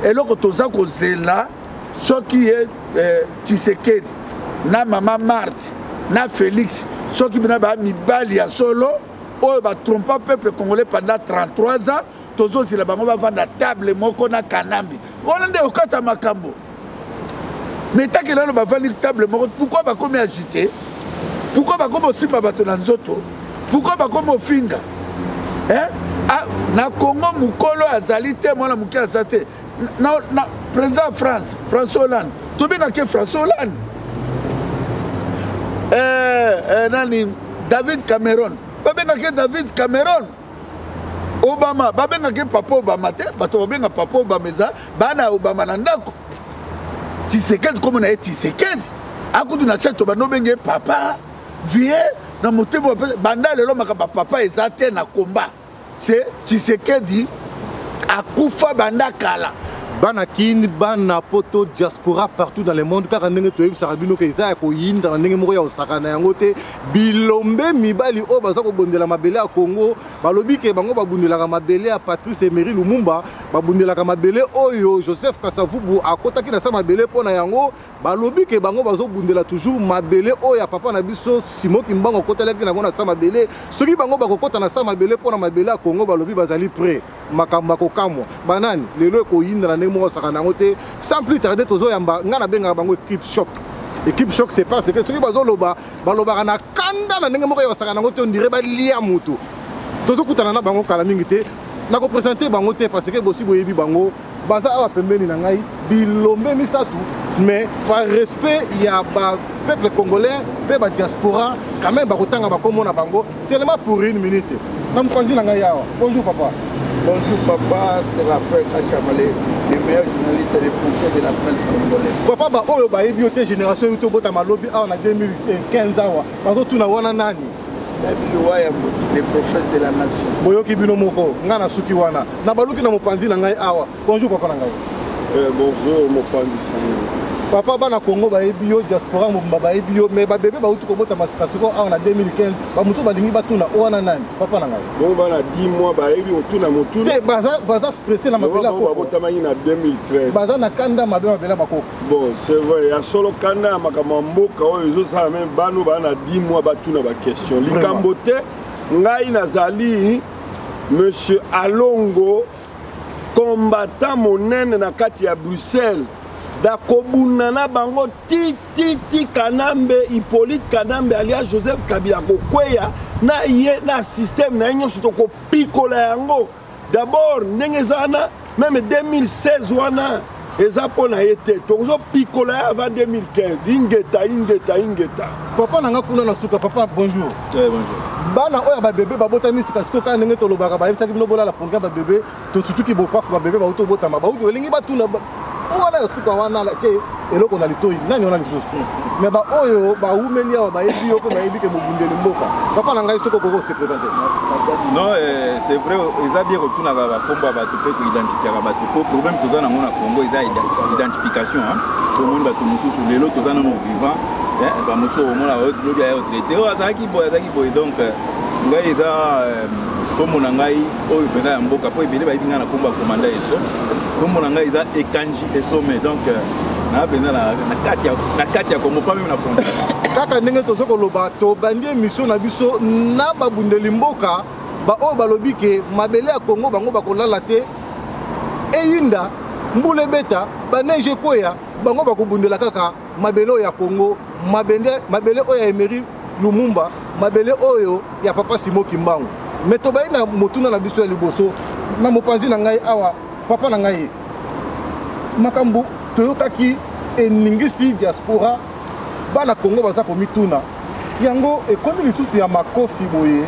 Et là, quand on a causé là, ce qui est Tshisekedi, na Maman Marthe, na Félix, ce qui est Mibali à solo, on va tromper le peuple congolais pendant 33 ans. Tous les gens vont vendre la table, moko na kanambi. On a des okata makambo. Mais tant que là, on va vendre la table, pourquoi on va comme agiter? Pourquoi on va comme aussi babato na nzoto? Pourquoi on va comme ofinga? Hein? Na Congo mukolo azalite mwana muki azate. Na président François Hollande. Tu bien que François Hollande. Nani David Cameron. Babengaka ke David Cameron. Obama, babengaka ke Papa Obama te, bato babenga Papa Obama eza, bana Obama na ndako. Tshisekedi comme na Tshisekedi. Akutu na chato bano benge papa, vie na motema banda lelo makaba papa eza te na combat. C'est Tshisekedi akufa banda kala. Bana kin bana poto diaspora partout dans le monde car ndenge to yebisa rabino ke za ko yinda na ndenge moko ya osaka na yango te bilombe mibali o baza ko bondela mabele ya Congo balobi ke bango babundela ka mabele ya Patrice Emery Lumumba babundela ka mabele oyo Joseph Kasavubu akotaki na sa mabele pona yango balobi ke bango bazo bundela toujours mabele oyo ya papa na biso Simon Kimbango kotelaki na ngona sa mabele soki bango bakokota na sa mabele pona mabele ya Congo balobi bazali prêt makamba ko kamwa banani lelo ko yinda na mo sakana ngote sans plus tarder tozo yamba ngana benga bango équipe choc c'est pas ce que soki bazo loba baloba na kanda na ndenge moko ya sakana ngote on dirait ba lia mutu tozo kutana na bango kala mingi te na ko présenter bango te parce que bosi boyebi bango baza awa pembeni na ngai bilombe misatu mais par respect il y a ba peuple congolais pe ba diaspora quand même ba kotanga ba komona bango tellement pour une minute na mpanzi na ngai yawa bonjour papa. Bonjour papa, c'est Raphaël Kachamale, le meilleur journaliste et reporter de la presse congolaise. Papa, bah oh bah bioté génération YouTube bota malobi en 2015 awa. Bazo tuna wana nani? David Wayambo, le prophète de la nation. Boyoki bino moko, ngana suki wana. Na baluki na mopanzi na ngai awa. Bonjour papa na ngai. Bonjour mopanzi sana. Papa bana Congo ba ebio diaspora mbamba ba ebio mais ba bébé ba utu ko bota masikasuko en 2015 ba mutu ba lingi batuna wana nani papa na ngai. Bon bana 10 mois ba ebi otuna mutu. Te baza stressé na mabela ko. Ba botamani na 2013. Baza na kanda mabela bako. Bon, c'est vrai, ya solo kanda makama mboka oyo zo sala même bano bana 10 mois batuna ba question. Likambote ngai nazali monsieur Alongo combattant monene na kati ya Bruxelles. Dakobunana bango ti Kanambe Hippolyte Kanambe alias Joseph Kabila kokweya na ye na système na nyo sotoko pikola yango d'abord ndengezana même 2016 wana ezapona yete tozo pikola avant 2015 ingeta papa nanga kuna na suka papa bonjour. Bonjour. Bana oya ba bébé ba bota misika siko ka ndenge to lobaka ba yebisa bino bola la ponga ba bébé to surtout ki bo paf ba bébé ba uto bota ma ba uto elingi batuna wana suka wana la ke eloko na litoi nani ona lisusu mais ba oyo ba umeli awa ba yebi yoko ba yebi ke mobundeli mboka papa na ngai soko koko se présenter. Non, c'est vrai, ils ont bien retourné à la combat, ils peuvent identifier le problème que nous avons au Congo, ils ont l'identification. Tout le monde va tout sur les lots, tous nos vivants. Nous sommes au monde traité. Donc, nous avons comme on a eu au Bénin, on a pu venir à la combat commandant et so. Comme on a eu ça, Ekanji et Sommet. Donc, na Katia comme pas même la frontière. Kaka ndenge tozoko loba to bandie mission na biso na babundeli mboka ba o balobi ke mabele ya Congo bango bakolala te eyinda mbule beta ba neige koya bango bakobundela kaka mabele ya Congo mabele oyo ya Emery Lumumba mabele oyo ya papa Simon Kimbangu mais to baina motuna na biso ya liboso na mopanzi na ngai awa papa na ngai makambu toyokaki eningisi diaspora bana Congo baza ko mituna yango ekomi lisusu ya makofi boye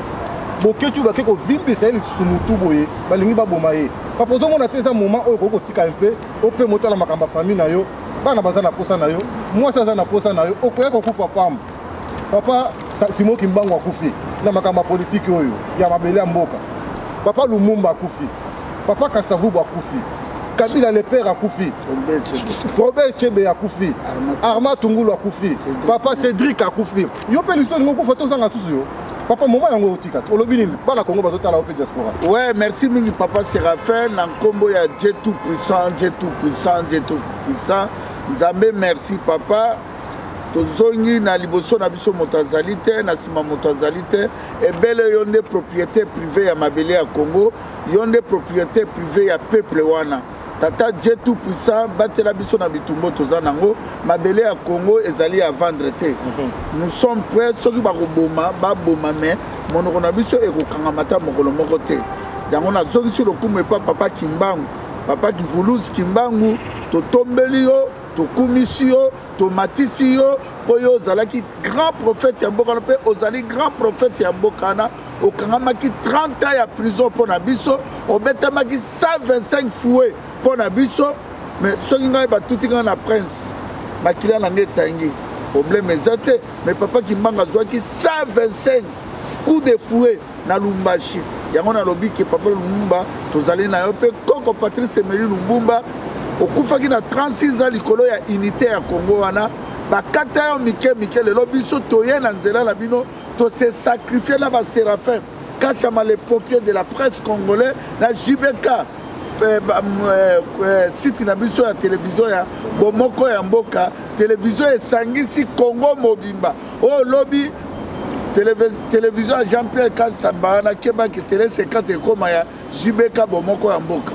boketu bakeko vimbisa ile sumutu boye balingi baboma ye papa zo mona teza moment oyo koko tika mpe ope motala makamba famille na yo bana baza na posa na yo mwasi aza na posa na yo okoya kokufa pamba papa Simon Kimbangu akufi na makamba politique oyo ya mabele ya mboka papa Lumumba akufi papa Kasavubu akufi Kabila le père akufi Robert Chebe akufi Arma Tungulu akufi papa Cédric akufi yo pe l'histoire ngo kufa to zanga tusu yo Papa, moment yango otika. Olobi nini? Bana Congo bazotala ope diaspora. Ouais, merci mingi papa Séraphin. Na Nkombo ya Dieu tout puissant, Dieu tout puissant, Dieu tout puissant. Nzambe merci papa. Tozongi na liboso na biso motazalité na sima motazalité et belle yonde propriété privée ya mabele ya Congo, yonde propriété privée ya peuple wana. Tata Dieu tout puissant batela biso na bitumbo tozanango mabele ya Congo ezali à vendre te. Nous sommes prêts soki ba koboma ba boma mais monoko na biso ekokanga mata mokolo moko te. Yango na zoki sur le coup mais pas papa Kimbangu, papa Kivuluz Kimbangu to tombeli yo to kumisi yo to matisi yo po yo zalaki grand prophète ya mboka pe ozali grand prophète ya mboka na okangamaki 30 ans ya prison pour na biso obetamaki 125 fouets pour na biso mais soki ngai batuti nga na prince makila na ngai tangi problème ezate mais papa Kimbanga zwaki 125 coups de fouet na Lumbashi yango na lobi ke papa Lumumba tozali na yo pe koko Patrice Emery Lumumba okufaki na 36 ans likolo ya unité ya Congo wana bakata yo mike lelo biso toye na nzela na bino to se sacrifier na ba Séraphin kachama les pompiers de la presse congolais na JBK site na biso ya télévision ya bomoko ya mboka télévision esangisi Congo mobimba o lobby télévision ya Jean-Pierre Kasamba na kebaki télé 50 ekoma ya JBK bomoko ya mboka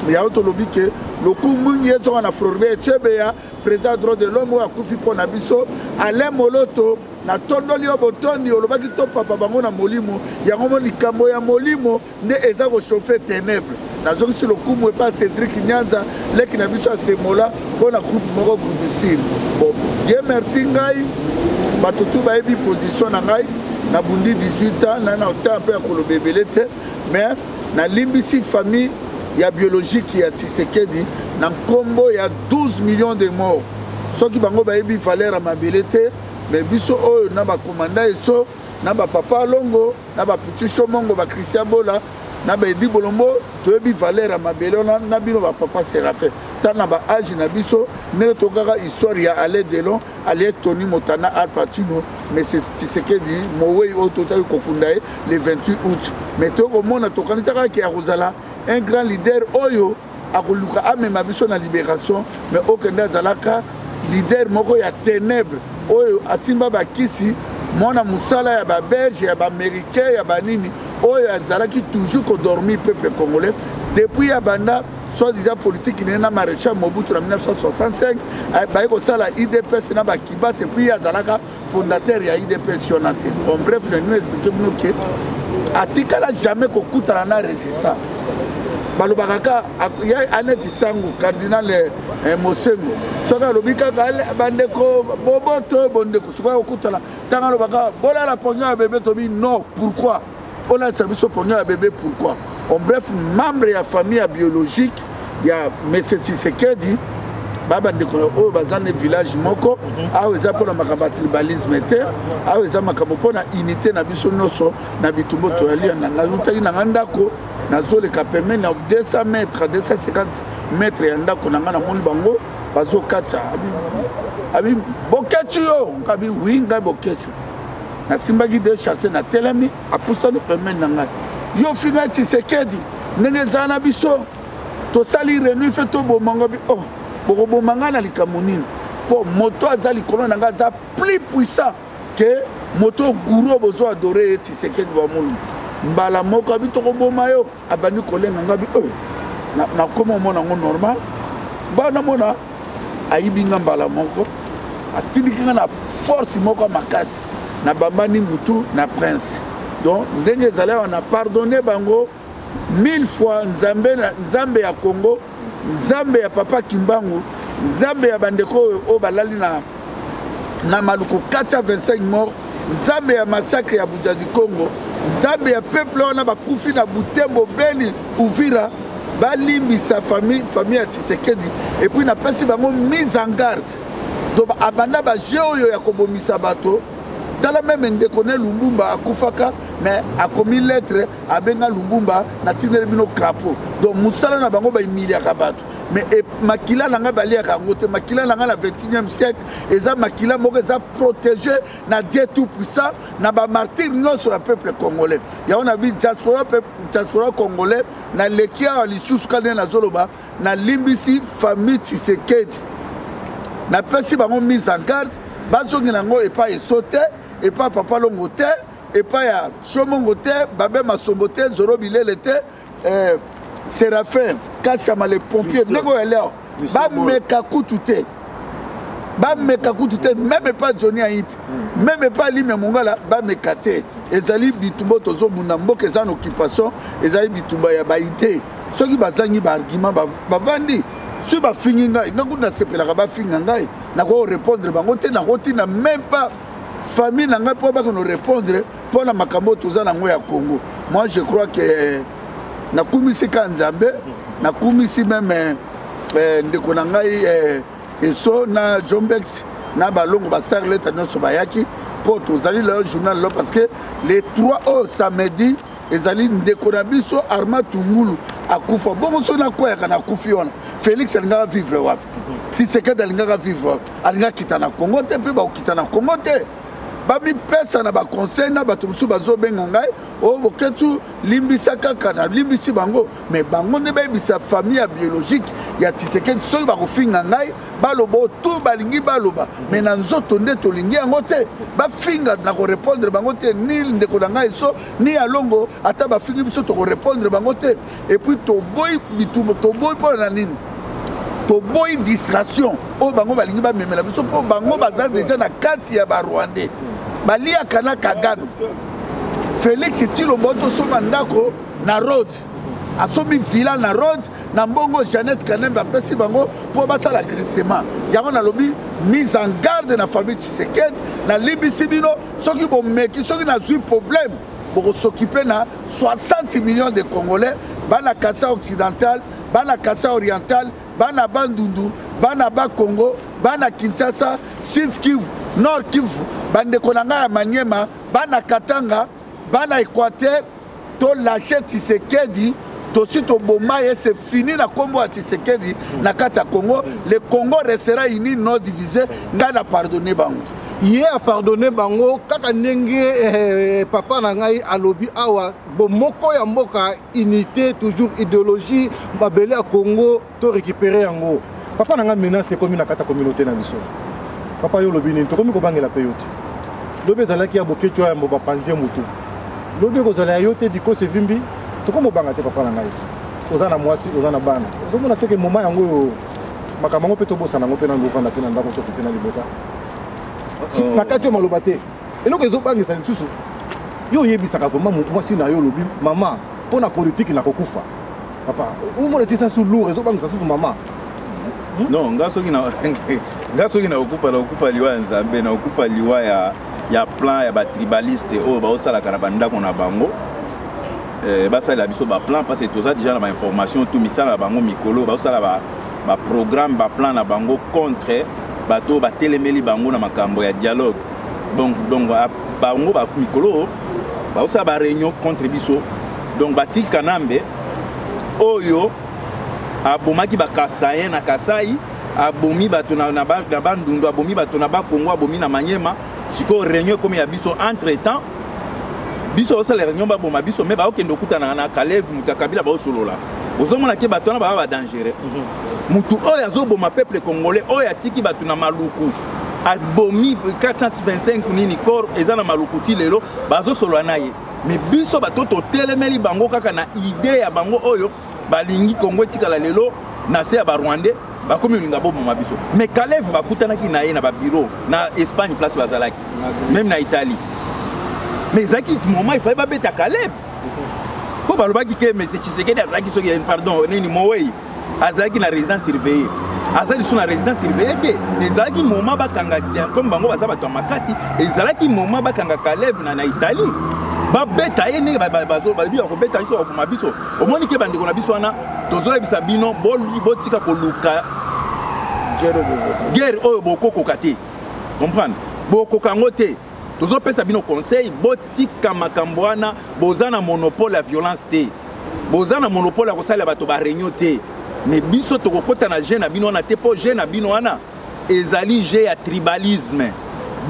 ya auto lobby ke le coup mungi ezo na Florbe Chebeya président droit de l'homme a kufi pona biso Alain Moloto na tondoli obotondi olobaki to papa bango na molimo yango mo likambo ya molimo nde eza ko chauffer ténèbres na zoki sur le coup mo pas Cédric Nyanza leki na biso semola pona groupe moko groupe style bon Dieu merci ngai batutu ba ebi position na ngai na bundi 18 ans na temps peu ko lo bebele te mais na limbisi famille il y a biologique qui a Tshisekedi na Nkombo il y a 12 millions de morts soki bango ba ebi valeur mabele te mais biso oyo na ba commandant eso na ba papa Longo na ba Pichu Shomongo ba Christian Bola na ba Edi Bolombo to ebi valeur mabele na bino ba papa Séraphin tana ba âge na biso ne to kaka histoire ya Alain Delon Alain Tony Motana Al Pacino mais c'est Tshisekedi mowei o total kokundae le 28 août mais to ko mona to kanisa ka ki akuzala un grand leader oyo akoluka amema biso na libération mais okenda zalaka leader moko ya ténèbres oyo asimba bakisi mona musala ya ba belge ya ba américain ya banini oyo azalaki toujours ko dormir peuple congolais depuis ya banda soi-disant politique na maréchal Mobutu en 1965 ba ko sala IDPS na ba Kiba c'est puis azalaka fondateur ya IDPS yonate en bref je expliquer bino que atikala jamais ko kutana na résistant balobaka ya Annette Sangu cardinal Mosengo soka lobika bandeko boboto bondeko soka okutala tanga lobaka bola la pognon ya bébé tobi non pourquoi on a service pognon ya bébé pourquoi en bref membre ya famille biologique ya monsieur Tshisekedi baba ndeko o bazane village moko aweza pona makamba tribalisme te aweza makamba pona unité na biso noso na bitumbo to ya na utaki na ndako na zole kapeme na 200 mètres 250 mètres ya ndako na ngana moni bango bazo katsa abi bokechu yo ngabi winga bokechu na simbagi de chasser na telemi apusa no peme na ngai yo finga Tshisekedi ndenge zana biso to sali renu fe to bomango bi oh boko bomanga na likamonini po moto azali kono na nga za plus puissant que moto guru bozo adorer Tshisekedi ba mulu mbala moko abi to koboma yo abani kolenga ngabi na komo mona ngo normal ba na mona ayibinga mbala moko atindika na force moko makasi na bambani mutu na prince donc ndenge zala on a pardonné bango 1000 fois nzambe ya Congo nzambe ya papa Kimbangu nzambe ya bandeko o balali na maluko 425 morts nzambe ya massacre ya Bujadi Congo nzambe ya peuple wana bakufi na Butembo Beni Uvira balimbisa famille ya Tshisekedi et puis na pesi bango mise en garde donc abanda ba oyo ya kobomisa bato tala même ndekone Lumbumba akufaka mais akomi lettre abenga Lumbumba na tinele bino crapaud donc musala na bango ba humiliaka bato mais makila nanga balia kangote makila nanga la 21e siècle eza makila moko eza protégé na Dieu tout puissant na ba martyr non sur le peuple congolais ya on a vu diaspora congolais na lekia lisusu kana na zoloba na limbisi famille Tshisekedi na pesi bango mise en garde bazongi nango epa esote epa papa longo te epa ya shomongo te babe masombo te zoro bilele te Séraphin Kachama les pompiers nego eleo ba meka kutute même pas Johnny Aip même pas Lime Mongala ba mekate ezali bitumbo tozo muna mboka eza na occupation ezali bitumba ya baité soki bazangi ba argument bavandi si ba finginga ngakuna sepelaka ba finga ngai na ko répondre bango te na koti na même pas famille na ngai po ba ko répondre pour la makambo toza na ngoya Congo. Moi je crois que na kumisi kanzambe na kumisi même ndeko na ngai eso na Jombex na balongo ba Starlet nyonso bayaki po tozali le journal là parce que les 3 au samedi ezali ndeko na biso Arma Tungulu akufa bongo so na koya kana kufiona Félix alingaka vivre wapi Tshisekedi alingaka vivre alinga kitana Congo te pe ba kitana Congo te bami pesa na ba conseil na bato musu bazo benga ngai o boketu limbisa kaka na limbisi bango mais bango ne ba bisa famille biologique ya Tshisekedi so ba ko finga ngai balobo tout balingi baloba mais na nzoto nde tolingi yango te ba finga na ko répondre bango te ni ndeko na ngai so ni alongo ata ba fingi biso to ko répondre bango te et puis to boy bitumo to boy pour na nini to boy distraction o bango balingi ba memela biso po bango baza déjà na kati ya ba Rwandais balia kana Kagame Félix Tshilombo soma ndako na road asomi villa na road na mbongo Jeannette Kanemba pesi bango po basala glissement yango na lobi mise en garde na famille Tshisekedi na libisi bino soki bomeki soki na zui problème pour s'occuper na 60 millions de Congolais bana Kasa occidental bana Kasa oriental bana Bandundu bana ba Congo bana Kinshasa Sud Kivu Nord Kivu bande konanga ya Maniema bana Katanga bana Équateur to lâcher Tshisekedi to sito boma et c'est fini na kombo à Tshisekedi na kata Congo le Congo restera uni non divisé ngana pardonner bango Hier a pardonné bango kaka ndenge papa na ngai alobi awa bomoko ya mboka unité toujours idéologie mabele à Congo to récupérer yango papa na ngai menace comme na kata communauté na biso papa yo lobi ni to komi ko bangela peyote lobi ezalaki ya bokecho ya mboba panzie mutu lobi ko zala yote diko se vimbi to komo banga te papa na ngai ozana mwasi ozana bana ozomona teke moma yango makamango pe to bosana ngo pe na ngofanda pe na ndako to pe na libosa nakati yo maloba te eloko ezobangisa lisusu yo oyebisaka vraimen mwasi na yo olobi mama mpo na politike na kokufa papa omona ti sa su lourd ezobangisa susu mama non nga soki na okufa liwa ya nzambe na okufa liwa ya plan ya batribaliste oyo baosalaka na bandako na bango basalela biso baplan parce que toza déjà na bainformation to misala na bango mikolo baosala baprogramme baplan na bango contre bato batelemeli bango na makambo ya dialogue donc bango mikolo baosala ba réunion contre biso donc bati kanambe oyo abomaki bakasaye na Kasai abomi bato na bandundu abomi bato na bakongo abomi na Maniema siko réunion comme ya biso entre temps biso osala réunion baboma biso mais baokende okutana na Kalev mutakabila baosolola ozomona ke bato na ba dangereux mutu oyo azoboma peuple congolais oyo atiki bato na maluku abomi 425 nini corps eza na maluku ti lelo bazosolola na ye mais biso bato totelemeli bango kaka na idée ya bango oyo balingi Congo etikala lelo na se ya ba Rwandais bakomi linga boboma biso mais Kalev bakutanaki na ye na ba bureau na Espagne place bazalaki même na Italie mais zaki moment il fallait pas beta Kalev ko balobaki ke mais Tshisekedi azaki soki pardon nini Mowei azaki na résidence surveillée azali sur la résidence surveillée ezalaki moment bakanga comme bango baza bato makasi ezalaki moment bakanga Kalev na Italie babeta ye ne bazo babi ko beta biso ko mabiso omoni ke bandeko na biso wana tozo ebisa bino botika ko luka guerre oyo bokoko kate comprendre bokoko ngote tozo pesa bino conseil botika makambo wana bozana monopole ya violence te bozana monopole ya kosala bato ba réunion te mais biso tokokota na jeune na bino wana te po jeune na bino wana ezali je ya tribalisme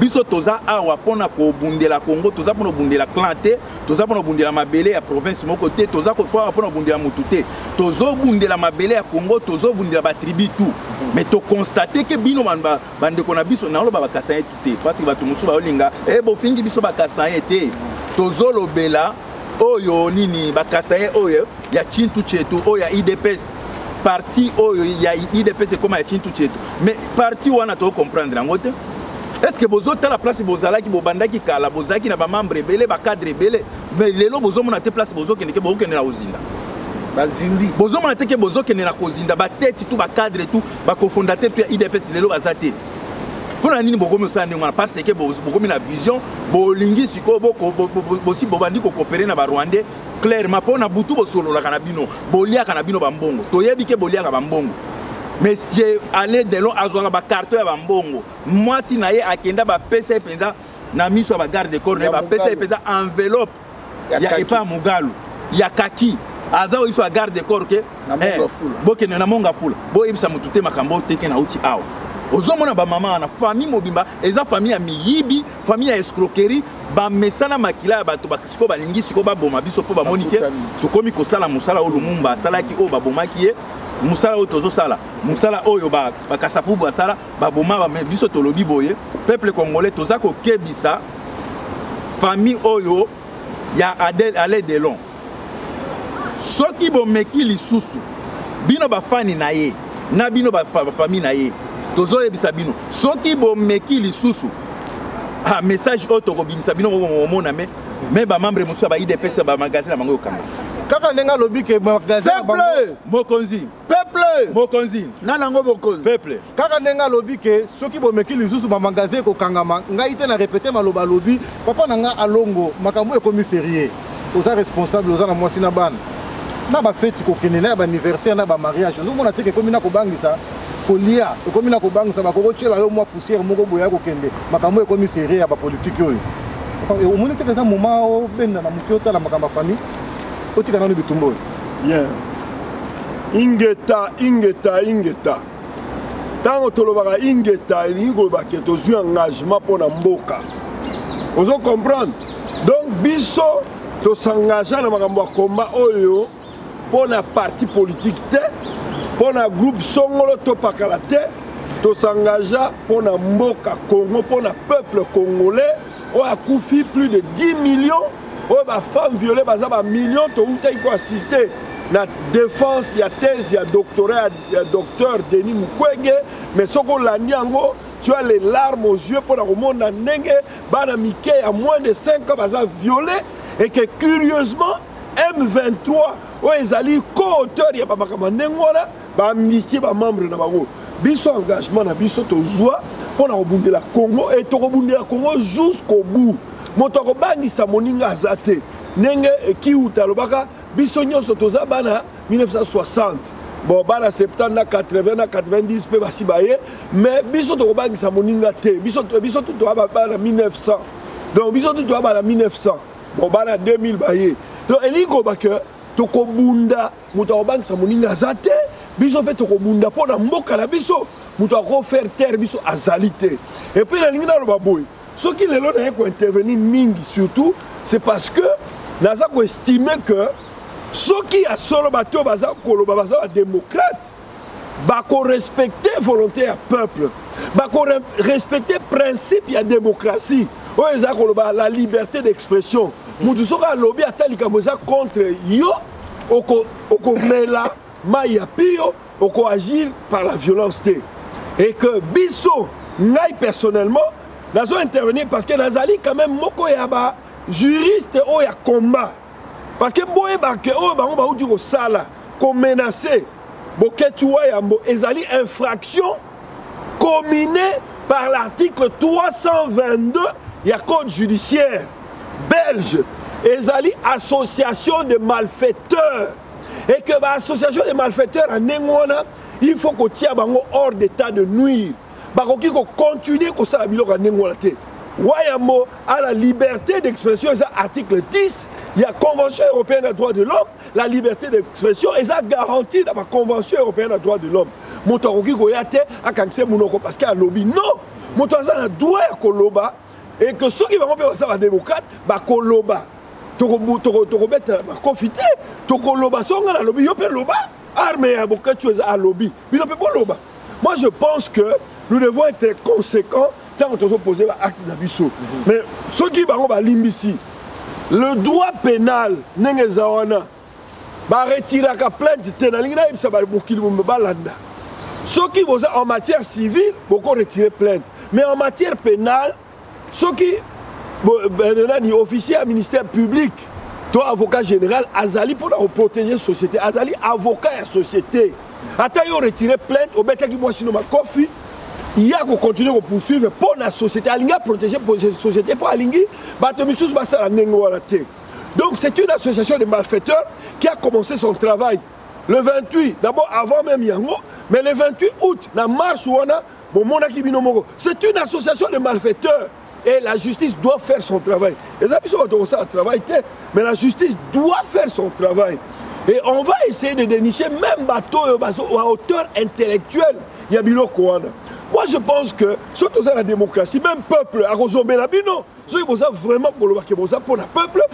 biso toza awa pona ko bundela Congo toza pona bundela clan te toza pona bundela mabele ya province moko te toza ko pona bundela mutu te tozo bundela mabele ya Congo tozo bundela ba tribu tout mais to constater que bino bande kona biso na loba bakasa te parce que bato musu ba olinga bo fingi biso bakasa te tozo lobela oyo nini bakasa oyo ya Chintu Chetu oyo ya IDPS parti oyo ya IDPS c'est comme ya Chintu Chetu mais parti wana to comprendre en ngote. Est-ce que vous avez la place bozalaki bobandaki kala bozaki na ba membre belé ba cadre belé mais lelo bozo mona te place bozo ke na ozinda bazindi bozo mona te ke bozo ke na kozinda ba tête tout ba cadre tout ba cofondateur tout IDPS lelo bazate pona nini bokomi osana ngwana parce que bokomi na vision bolingi siko bosi bobandi ko coopérer na ba Rwandais clairement pona butu bosolola kana bino bolia kana bino ba mbongo toyebi ke bolia ka ba mbongo. Monsieur allez de long azwanga ba carton ya bambongo moi si na ye akenda ba pesa penza na miso ba garde corps ba pesa penza enveloppe ya epa mugalu ya kaki azawo iso garde corps ke boke na monga fula bo ibisa mutute makambo teke na uti awo ozomona ba mama na famille mobimba eza famille ya miyibi famille ya escroquerie ba mesana makila ya bato bakisiko balingi siko ba boma biso po ba monike tukomi ko sala musala o lumumba salaki o ba bomaki ye musala o tozo sala musala oyo ba kasafu ba sala ba boma ba biso tolobi boye peuple congolais toza ko kebisa famille oyo ya Adel Delon soki bomeki lisusu bino ba fani na ye na bino ba famille na ye tozo yebisa bino soki bomeki lisusu message auto ko bimisa bino mona mais ba membre musu ba IDPS ba magazine bango kanga kaka nenga lobi ke magazine peuple mokonzi peuple mokonzi nanango mokonzi peuple kaka nenga lobi ke soki bomeki lisusu ba magazine ko kangama ngai te na répéter maloba lobi papa nanga alongo makambo ekomi sérieux oza responsable oza na mwasi na bana na ba fête ko kenena na ba anniversaire na ba mariage nous mona te ke komi na ko bangisa kolia ekomi na ko bangisa ba ko chela yo mwa poussière moko boya ko kende makambo ekomi sérieux ya ba politique oyo o moni te ka moment o benda na mukiota la makamba famille otika nanu bitumbo bien ingeta tango tolobaka ingeta elingi koloba ke tozwi engagement mpona mboka ozo comprendre donc biso tosengage na makambo ya komba oyo mpona parti politique te mpona groupe songolo topakala te tosengage mpona mboka Congo mpona peuple congolais oyo akufi plus de 10 millions oyo bafemme violée baza ba millions toutaki ko assister na défense ya thèse ya doctorat ya docteur Denis Mukwege mais soko landi yango tu as les larmes aux yeux pour komona ndenge bana mike ya moins de 5 ans baza violé et que curieusement M23 oyo ezali co-auteur ya bamakama ndenge wana baamnistie bamembre na bango biso engagement na biso tozwa mpona kobundela Congo et tokobundela Congo jusqu'au bout moto akobangisa moninga aza te ndenge kiuta alobaka biso nyonso toza bana 1960 bon bana 70 na 80 na 90 mpe basi baye mais biso tokobangisa moninga te biso tu toza bana 1900 donc biso tu toza bana 1900 bon bana 2000 baye donc elingi koba ke tokobunda moto akobangisa moninga aza te biso mpe tokobunda mpona mboka na biso moto akofaire terre biso azali te et puis nalingi naloba boye soki lelo naye kointervenir mingi surtout c'est parce que naza koestime que soki ya solo bato oyo baza koloba baza badémocrate bakorespecte volonté ya peuple bakorespecte principe ya démocratie oyo eza koloba la liberté d'expression motu soki alobi ata likambo eza contre yo okomela mai ya piyo okoagir par la violence te et que biso ngai personnellement nazo intervenir parce que nazali quand même moko ya ba juriste oyo ya combat parce que boyeba ke oyo bango bauti kosala komenace boketuwa yambo ezali infraction comminée par l'article 322 ya code judiciaire belge ezali association de malfaiteurs et que ba association de malfaiteurs en ndenge wana il faut kotia bango hors d'état de nuire bakoki ko continuer kosala biloko ndenge wana te Wayamo à la liberté d'expression, c'est article 10, il y a Convention européenne des droits de l'homme, la liberté d'expression, et ça garantit dans la Convention européenne des droits de l'homme. Moutaroki Goyate a kankse Mounoko parce qu'il y a un lobby. Non! Moutaroki a droit à Koloba, et que ceux qui vont faire ça, les démocrates, bah Koloba. Toko bête, confité, Toko Loba, son a lobby, il y a Loba, armée à beaucoup de choses à lobby, mais il n'y a pas Loba. Moi je pense que nous devons être conséquents tant qu'on se pose l'acte d'Abisso. Mais ceux qui vont ici, le droit pénal, Nengezawana, va retirer la plainte, ça va balanda. Ceux qui vont en matière civile, beaucoup retirer plainte. Mais en matière pénale, ceux qui sont officiers à ministère public, toi avocat général, Azali pour protéger la société, Azali avocat à la société. Attends, ils ont retiré plainte, au bêta qui moi sinon ma coffee. Il y a qu'on continue à poursuivre pour la société, à protéger la société, pour aligner, donc c'est une association de malfaiteurs qui a commencé son travail le 28, d'abord avant même Yango, mais le 28 août, dans marche où on a, c'est une association de malfaiteurs et la justice doit faire son travail. Les habitants ont ça travail, mais la justice doit faire son travail. Et on va essayer de dénicher même bateau à hauteur intellectuelle. Il y a Bilo Kouana. Moi, je pense que, surtout dans la démocratie, même peuple, à Rosombe Labino, ceux qui vont vraiment pour le peuple,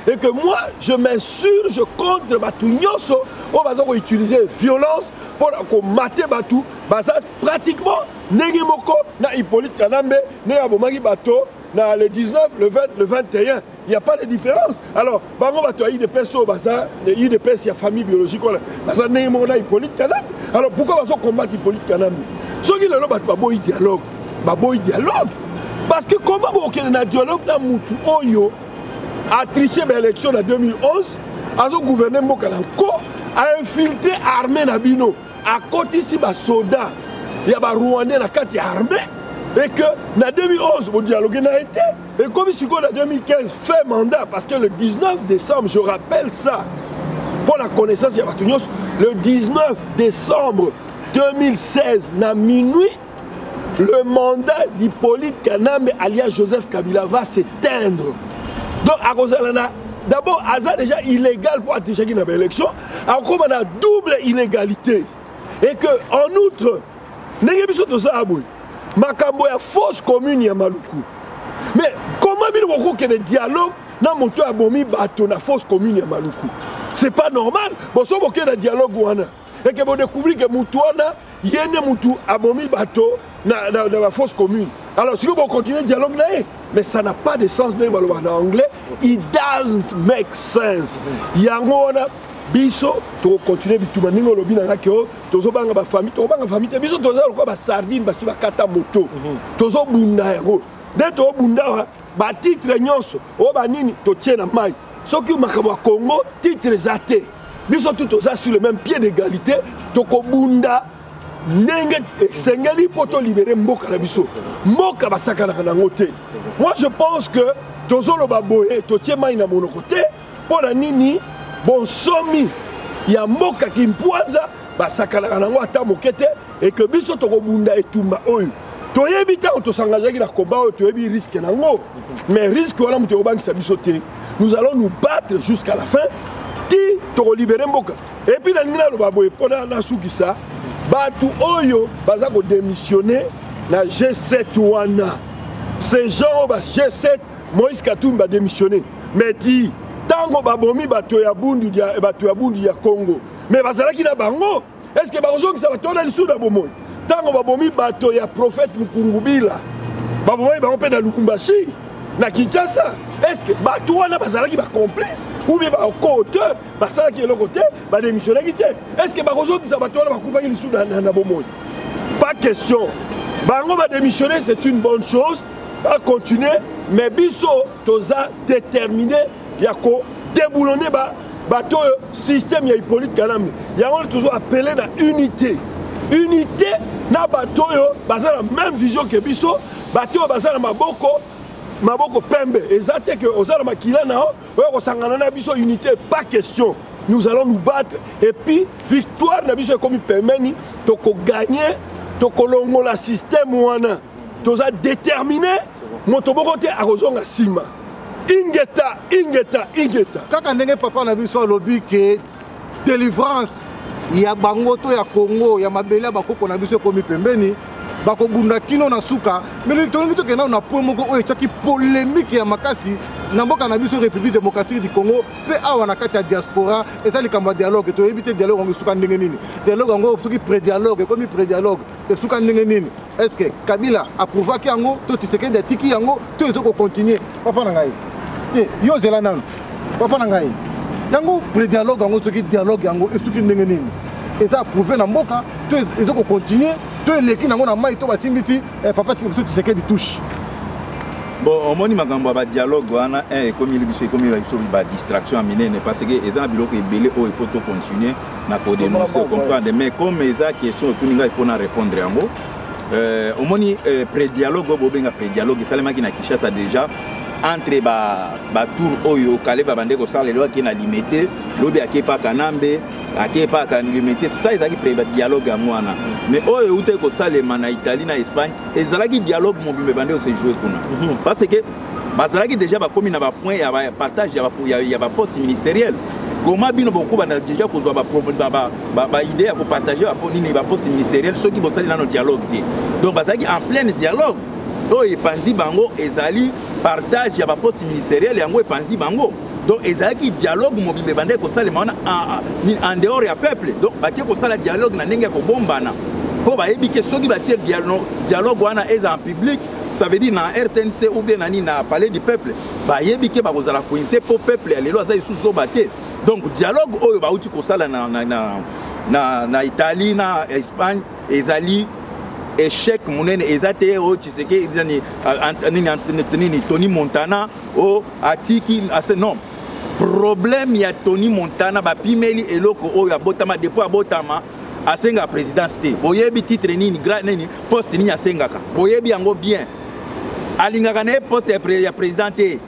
et que moi, je m'insurge contre Batunyoso, on va utiliser violence pour mater Batou, pratiquement, Negimoko, na Hippolyte Kanambe, Negabomagi Bato, le 19, le 20, le 21, il n'y a pas de différence. Alors, Bango Bato a IDPS, il y a famille biologique, Hippolyte Kanambe. Alors pourquoi on va combattre Hippolyte Kanambe? Ceux qui le battent, ils dialogue. Dialogue. Parce que comment on a un dialogue dans Moutou Oyo a triché l'élection en 2011, a gouverné Mokalanko, a infiltré l'armée Nabino, à côté ici, des soldats, il y a des Rwandais qui ont armé, et que en 2011, le dialogue n'a été, et comme si en 2015 fait mandat, parce que le 19 décembre, je rappelle ça, pour la connaissance, le 19 décembre 2016, à minuit, le mandat d'Hippolyte Kanambe alias Joseph Kabila va s'éteindre. Donc, à cause de ça, d'abord, c'est déjà illégal pour attirer une élection. Alors, comme on a double illégalité, et qu'en outre, nous avons Makambo ya fausse commune ya Maluku. Mais comment il y a des dialogues dans mon toit à Bomi Bato na fausse commune ya Maluku? C'est pas normal. Bon, si vous avez un dialogue, et que vous découvrez que Moutouana, il y a un Moutou à Bomi Bato dans la fausse commune. Alors, si vous continuez le dialogue, mais ça n'a pas de sens en anglais. It doesn't make sense. Il y a un biso, tu continues à faire des lobby dans la famille, tu as famille, tu as famille, biso, tu as sardine, tu as kata moto, tu as bunda. Dès que tu as bunda, tu titre nyonso, tu tiens la maille. Ce qui est au Congo, titre zate. Nous sommes tous sur le même pied d'égalité. Toko bunda, nenge, sengeli pour te libérer Mboka la biso. Mboka basaka na kanangote. Moi je pense que tozolo baboye, to tiens maï na monokote, pour la nini, bon somi, ya Mboka qui mpoaza, basaka na kanango ata mokete, et que biso toko bunda etumba oyo. Toyebi ta to s'engager na koba oyo, toyebi risque nango. Mais risque wala muto obangi sa biso te. Nous allons nous battre jusqu'à la fin. Qui te libérer Mboka. Et puis, dans le Baboye, pendant la Soukissa, Batu Oyo, Bazako démissionné dans G7 Wana. Ces gens, G7, Moïse Katoum va démissionner. Mais dit, tant que Babomi, Batu Yabundi, ya Congo. Mais Bazala qui n'a pas bango. Est-ce que Barozo qui ça va tourner le sud d'Abomoy? Tant que Babomi, Batu ya prophète Mukungubila. Babomi, on peut dans Lukumbashi. Na Kinshasa, est-ce que Batouana Bazala qui va complice ou bien au côté, Bazala qui est le côté, va démissionner qui est-ce que Barozo qui Batouana va couper le sous dans Nabomoy? Pas question. Bango va démissionner, c'est une bonne chose. Va continuer, mais Bisso, Toza déterminé, il y a qu'à déboulonner bateau système, il y a Hippolyte Kanambe. Il y a toujours appelé la unité. Unité, na bateau, Bazala la même vision que Bisso, bateau Bazala Maboko. Maboko Pembe, exactement que aux armes makila na o sangana na biso unité, pas question. Nous allons nous battre et puis victoire na biso comme permeni to ko gagner to ko longola système wana toza déterminé moto boko te akozonga sima ingeta kaka ndenge papa na biso alobi ke délivrance ya bango to ya Congo ya mabele ya bakoko na biso ekomi pembeni bakobunda kino na suka mais tolingi tokenda na point moko oyo etiaki polémique ya makasi na mboka na biso République démocratique du Congo mpe awa na kati ya diaspora eza likambo ya dialogue toyebi te dialogue yango esuka ndenge nini dialogue yango soki pré-dialogue ekomi pré-dialogue esuka ndenge nini est-ce que Kabila approuvaki yango to Tshisekedi atiki yango to ezokocontinue papa na ngai te yo zela nano papa na ngai yango pré-dialogue yango soki dialogue yango esuki ndenge nini eza approuvé na mboka to ezokocontinue to eleki nango na mai to basimbisi papa Tshisekedi touche. Bon, on m'a dit que dialogue wana comme distraction à minene parce que les gens biloko ebele il faut tout continuer na ko dénoncer comprendre mais comme eza question tout ninga il faut na répondre yango on m'a dit pré-dialogue bobenga pré-dialogue salema ki na Kinshasa déjà entre ba tour oyo kale ba bande ko sala loi qui na limité lobi akepa kanambe akepa kan limité ça ezaki pré-dialogue amwana mais oyo ute ko sala na Italie na Espagne ezalaki dialogue mo bimbe bande o se jouer kuna parce que bazalaki déjà ba komi na ba point ya ba partage ya ba poste ministériel comment bino beaucoup ba déjà ko zo ba idée ya ko partager ba poste ministériel ceux qui bo sala na dialogue donc bazalaki en plein dialogue oyo epanzi bango ezali partage ya ba poste ministériel yango epanzi bango donc ezalaki dialogue mobimbe bande ko salema en dehors ya peuple donc batie ko sala dialogue na ndenge ko bombana po ba yebi ke soki batie dialogue wana eza en public ça veut dire na RTNC ou bien na palais du peuple ba yebi ke ba kozala coincé po peuple ya lelo azali sous baté donc dialogue oyo ba uti ko sala na Italie na Espagne ezali échec monene ezate o Tshisekedi Tony Montana o atiki ase non problème ya Tony Montana ba pimeli eloko oyo abotama depuis abotama asenga présidence te boyebi titre nini grand nini poste nini asengaka boyebi yango bien alingaka na poste ya président te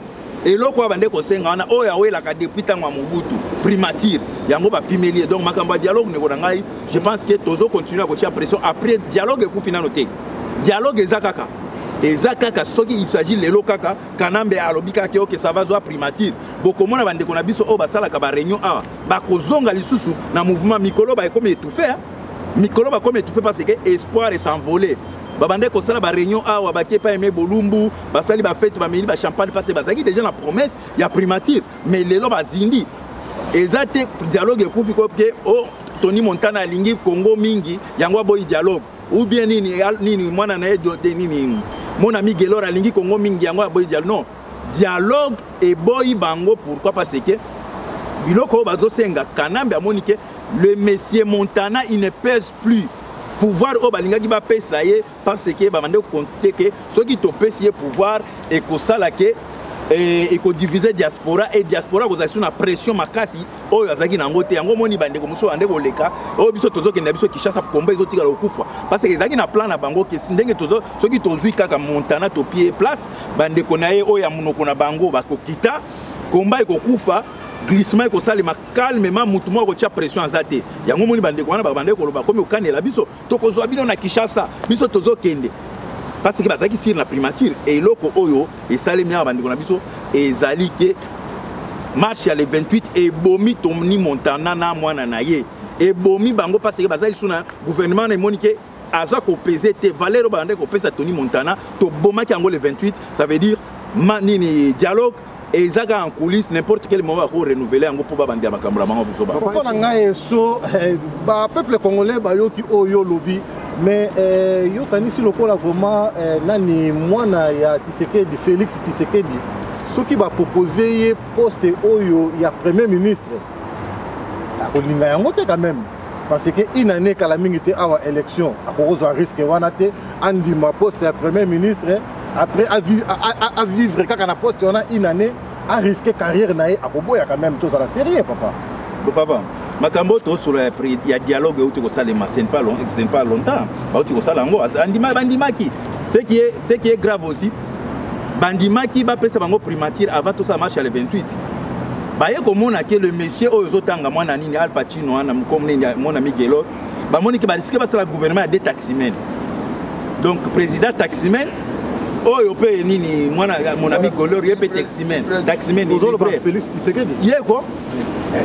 eloko bande ko senga wana oyo awelaka depuis tango Mobutu primature yango ba pimeli donc makamba dialogue ne ko ngai je pense que tozo continuer à continuer pression après dialogue ku finano te dialogue ezakaka soki il s'agit lelo kaka kanambe alobika ke ok ça va zo primature boko mona bande ko na biso o basala ka ba réunion a ba kozonga lisusu na mouvement mikolo ba comme étouffé mikolo ba comme étouffé parce que espoir et s'envoler babande ko sala ba réunion a wa ba kepa aimé bolumbu basali ba fête ba mili ba champagne parce que bazaki déjà la promesse il y a primature mais lelo ba zindi ezate dialogue ekufi ko ke o Tony Montana lingi Congo mingi yango boy dialogue ou bien nini mwana na nini mon ami Gelor alingi Congo mingi yango boy dialogue non dialogue et boy bango pourquoi parce que biloko bazo senga kanambe amonike le monsieur Montana il ne pèse plus pouvoir au balinga qui va peser parce que bamande compter que ceux qui to pèse pouvoir et ko sala ke et ko diviser diaspora et diaspora ko zasu na pression makasi oyo azaki na ngote yango moni bande ko muso bande ko leka o biso tozo ke na biso Kinshasa komba ezo tika lokufa parce que ezaki na plan na bango ke ndenge tozo soki tozui kaka Montana to pied place bande ko na ye oyo ya munoko na bango bakokita komba ekokufa glissement ko salima calmement mutu moko tia pression azate yango moni bande ko wana bande ko loba komi okanela biso to kozwa bino na Kinshasa biso tozo kende parce que bazaki sur la primature et loko oyo et salemi ya bande ko na biso ezali ke marche ya le 28 et bomi Tony Montana na mwana na ye et bomi bango parce que bazali suna gouvernement na monique aza ko peser te valeur bande ko pesa Tony Montana to bomaki yango le 28 ça veut dire nini dialogue et zaka en coulisses n'importe quel moment pour renouveler yango pour bande ya makambo la bango biso ba papa na ngai so ba peuple congolais ba yoki oyo lobby mais yo kanisi lokola vraiment nani mwana ya Tshisekedi Félix Tshisekedi soki ba proposer ye poste oyo ya premier ministre akolinga yango te quand même parce que une année kala mingi te awa élection akozo risque wana te andima poste ya premier ministre après à vivre kaka na poste on a une année à risquer carrière na ye akoboya quand même tout ça la sérieux papa papa makambo to sur il y a dialogue où tu ko salema c'est pas longtemps ba tu ko sala ngo bandimaki ce qui est grave aussi bandimaki ba pesa bango primature avant tout ça marche le 28 ba ye komona que le monsieur ozotanga mwana nini Al Pacino na comme mon ami Gelor ba moni que ba risquer ba sala gouvernement ya détaximène donc président taximen oyo pe nini mwana mon ami Golor ye pe taximen Félix Tshisekedi ye quoi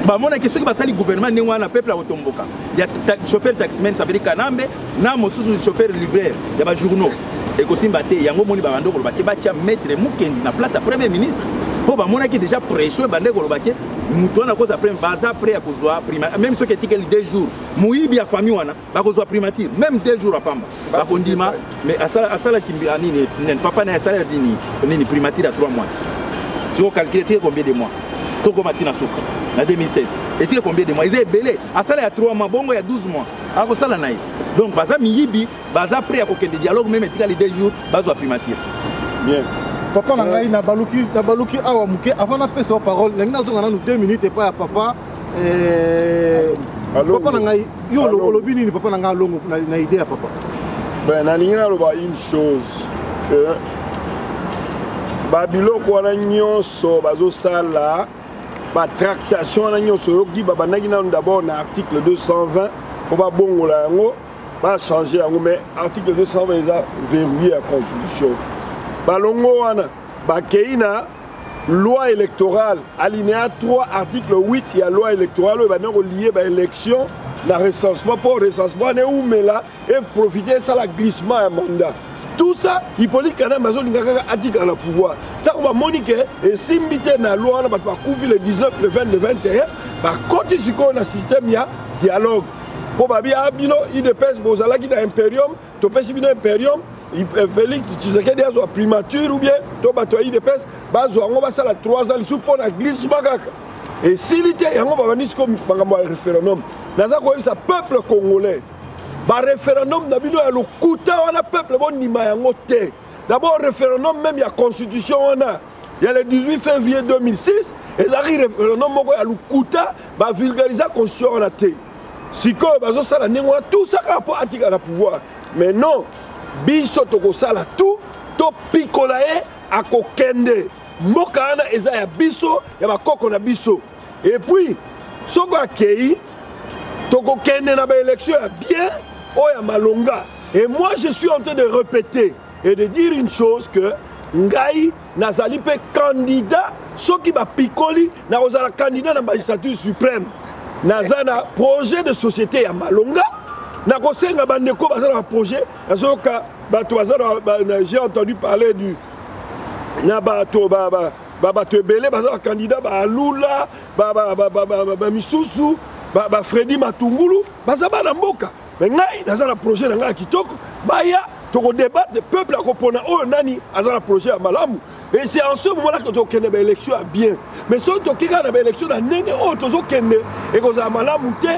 ba mona que ceux qui basali gouvernement ne wana peuple a otomboka ya chauffeur taximen ça veut dire kanambe na mosusu chauffeur livreur ya ba journaux et ko simba te yango moni ba bando ko ba te ba tia maître Mukendi na place à premier ministre pour ba mona qui déjà pression bande ko ba ke mutu na cause après baza après à kozwa primature même ceux qui étaient 2 jours muibi ya famille wana ba kozwa primature même 2 jours à pamba ba kondima mais asala kimbi anini papa na asala nini primature à 3 mois si on calcule combien de mois Toko Matina Souka en 2016 et tu combien de mois ils étaient belé asala ya 3 mois bongo ya 12 mois ako sala na donc baza miyibi baza prêt à kokende dialogue même etika les 2 jours bazo primature bien papa na ngai na baluki awa muke avant na pesa parole ngina zonga na 2 minutes et pas papa papa na ngai yo lobi nini papa na ngai longo na idée ya papa ben na ningina loba une chose que babiloko wana nyonso bazosala batractation wana nyonso yoki babandaki nano d'abord na article 220 po babongola yango bachange yango mais article 220 eza verrouillé ya constitution balongo wana bakei na loi électorale alinéa 3 article 8 ya loi électorale oyo bandako lié baélection na recensement mpo recensement ane umela et profiter esala glissement ya mandat tout ça Hippolyte Kana bazolinga kaka atika na pouvoir ntango bamoni ke esimbi te na loi wana bato bakufi le 19 le 20 le 21 bakoti sikoyo na système ya dialogue mpo babi abino idps bozalaki na imperium topesi bino imperium Félix Tshisekedi azwa primature ou bien to bato ya idps bazwa yango basala 3 ans lisusu mpo na glissement kaka esili te yango babandi sikoyo makambo ya référendum naza koyebisa peuple congolais ba référendum na bino ya lokuta wana peuple bondima yango te d'abord référendum même ya constitution wana ya le 18 février 2006 ezali référendum moko ya lokuta ba vulgariser constitution wana te sikoyo bazosala ndenge wana tout ça kaka mpo atika na pouvoir mais non biso tokosala tout topikola ye akokende mboka wana eza ya biso ya bakoko na biso et puis soko akei tokokende na baélection ya bien oya malonga et moi je suis en train de répéter et de dire une chose que ngai nazali pe candidat soki bapikoli na kozala candidat na magistrature suprême naza na projet de société ya malonga na kosenga bandeko baza na projet nazoka bato baza j'ai entendu parler du na bato bato ebele baza na candidat baalula misusu Freddy Matungulu baza bana mboka mais ngai naza na projet na ngai kitoko baya toko débat de peuple akopona oyo nani aza na projet ya malamu et c'est en ce moment là que tokende ba élection à bien mais so tokika na ba élection na ndenge oyo tozokende et kozala malamu te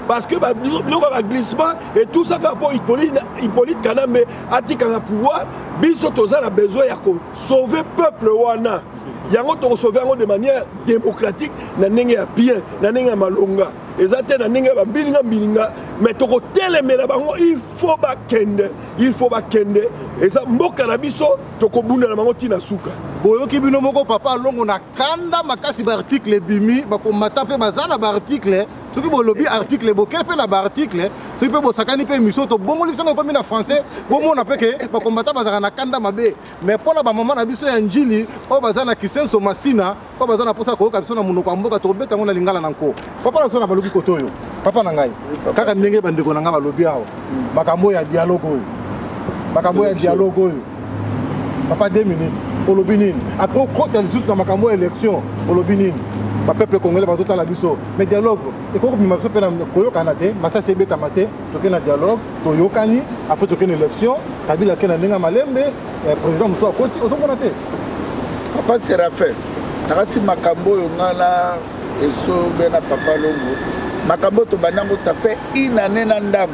parce que biloko ya glissement et tout ça kapo Hippolyte Kanambe atika na pouvoir biso toza na besoin ya ko sauver peuple wana yango tokosauver yango de manière démocratique na ndenge ya bien na ndenge ya malonga eza te na ndenge ya bambilinga mais tokotelemela bango il faut bakende eza mboka na biso tokobundela bango ntina suka boyoki bino moko papa alongo na kanda makasi baarticle ebimi bakomata mpe baza na baarticle soki bolobi article bokele mpe na baarticle soki mpe bosakani mpe émission tobongoli songo ekomi na français bomona mpe ke bakomata bazalaka na kanda mabe mais mpo na bamama na biso ya njili oyo baza na kisenso masina oyo baza na mposa koyoka biso na monoko ya mboka tobeta yango na lingala na nko papa na biso na balobi koto oyo papa na ngai kaka ndenge bandeko na ngai balobi awa makambo ya dialogue oyo papa 2 minutes olobi nini après okota lisusu na makambo ya élection olobi nini bapeuple congolais bazotala biso mais dialogue ekokobima biso mpe na koyokana te masasi ebetama te toke na dialogue toyokani après toke na élection kabila ake na ndenge ya malembe président mosu akoti ozomona te papa Séraphin nakasi makambo oyo ngai na esobe na papa longo makambo tobandango ça fait une année na ndambo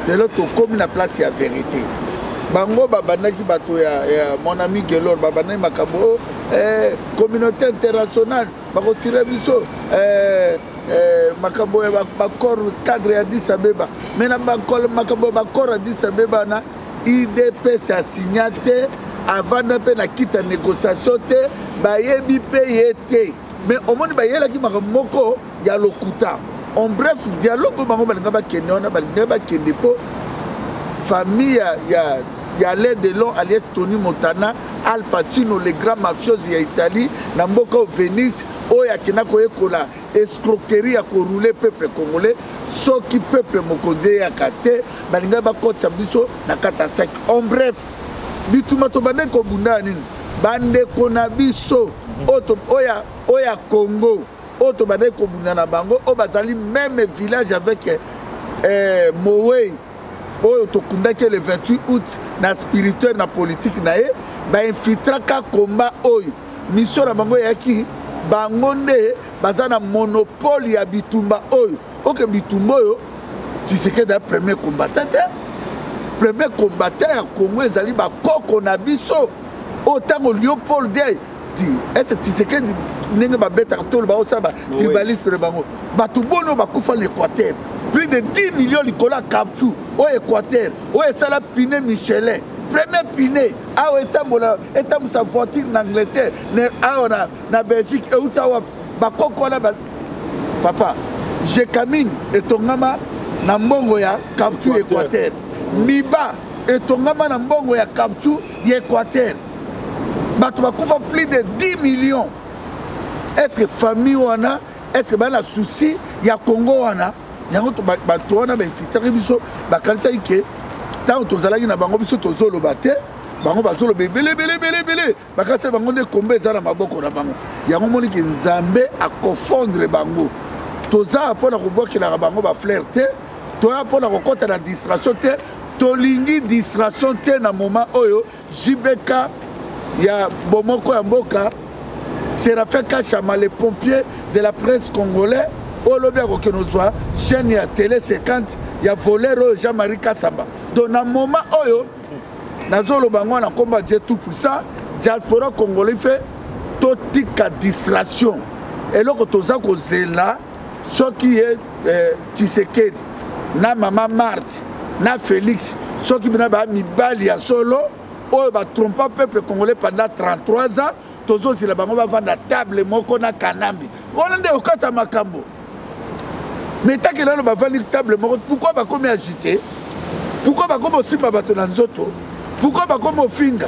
lelo tokomi na place ya vérité bango babandaki bato ya mon ami Gelor babandaki makambo communauté internationale bakosira biso makambo ya bakor cadre ya Addis Abeba mais na makambo ya bakor ya Addis Abeba na IDPS a signaté avant na pe na kita négociation te bayebi pe yete mais omoni bayelaki makambo moko ya lokuta en bref dialogue bango balinga bakende wana balinga bakende po famille ya il y a l'air de long alias Tony Montana, Al Pacino, les grands mafiosi ya Italie, na mboka Venise, oya kinako ekola escroquerie à rouler peuple congolais, ce qui peuple mokonde ya kate, balinga ba kote sabiso na kata sec. En bref, bituma to bande ko bunda nini, bande konabiso, oya Congo, oto bande ko bunda na bango, o bazali même village avec Mowei. Oyo tokundaki le 28 août na spirituel na politique na ye ba infiltraka combat oyo mission na bango yaki bango nde baza na monopole ya bitumba oyo oke bitumba oyo Tshisekedi da premier combattant ya Congo ezali ba koko na biso otango Léopold Dey di est Tshisekedi ndenge ba beta tolo ba osaba tribalisme na bango batu bono ba kufa l'Équateur. Plus de 10 millions de dollars capture au Équateur, au Sala Piné Michelin, premier Piné, à état sa voiture en Angleterre, en Belgique, et où tu as papa, j'ai camine et ton maman, na mbongo ya capture Équateur. Miba et ton maman na mbongo ya capture Équateur. Bah tu vas couvrir plus de 10 millions. Est-ce que famille ou ana, est-ce que bah la souci, il y a Congo ana? Yango to bato wana ba infiltrer biso ba kalisa ike tant to zalaki na bango biso to zolo bate bango bazolo belé ba kalisa bango ne kombe za na maboko na bango yango moni ki Nzambe a confondre bango to za pona ko bokela bango ba flirter to ya pona ko kota na distraction te to lingi distraction te na moment oyo JBK ya bomoko ya mboka Séraphin Kachama les pompiers de la presse congolais. Au lobby à Rokenozwa, chaîne ya télé 50, il y a voleur Jean-Marie Kassamba. Donc, dans le moment où Nazolo Bango a combat Dieu tout puissant, diaspora congolais fait toute distraction. Et là, quand on a là, ce qui est Tshisekedi, na Maman Marthe, na Félix, ce qui est Mibali à solo, on va tromper le peuple congolais pendant 33 ans, tous les gens vont vendre la table, moko na kanambi. On a au kata makambo. Mais tant que là, on va vendre la table, pourquoi on va comme agiter? Pourquoi on va comme aussi dans Zoto? Pourquoi on va comme au finga?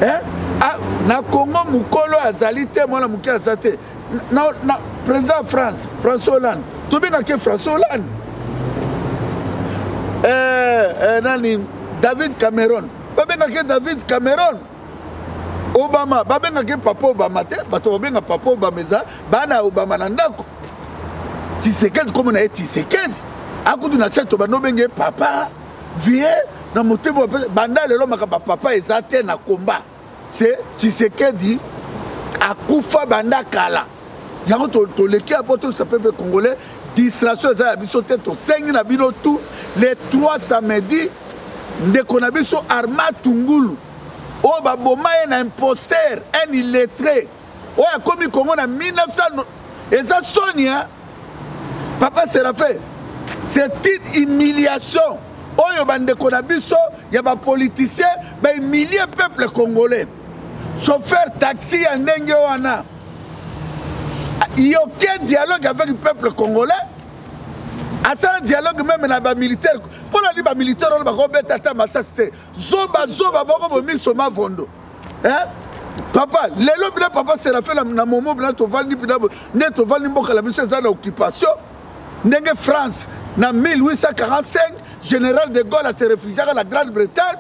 Hein? Na Congo, Moukolo, Azalité, moi, la Mouké, Azalité. Na président France, François Hollande. Tout bien que François Hollande. David Cameron. Pas bien que David Cameron. Obama, pas bien que Papa Obama, bato bien que Papa Obama, bana Obama nandako. Tshisekedi comme on a Tshisekedi. Akudu na chete bano benge papa, vieux, na motema banda lelo makaba papa ezate na combat. C'est Tshisekedi akufa banda kala. Yango to leki apoto sa peuple congolais, distraction za biso te to sengi na bino tout les 3 samedi ndeko na biso Arma Tungulu. O baboma un imposteur, un illettré. O a commis Congo en 1900. Et ça Sonia, papa Séraphin, c'est une humiliation. O yo bande konabiso, y a des politiciens, ben humilier le peuple congolais. Chauffeur taxi en Nengewana. Il n'y a aucun dialogue avec le peuple congolais. À ça, dialogue même dans les militaires. Pour les militaires, on va remettre à ta masse. Zoba, bon, mis sur ma vondo. Hein? Papa, les lobes, papa, c'est la fait la moment, net au Valni, la mission est en occupation. N'est France, en 1845, général de Gaulle a se réfugié à la Grande-Bretagne.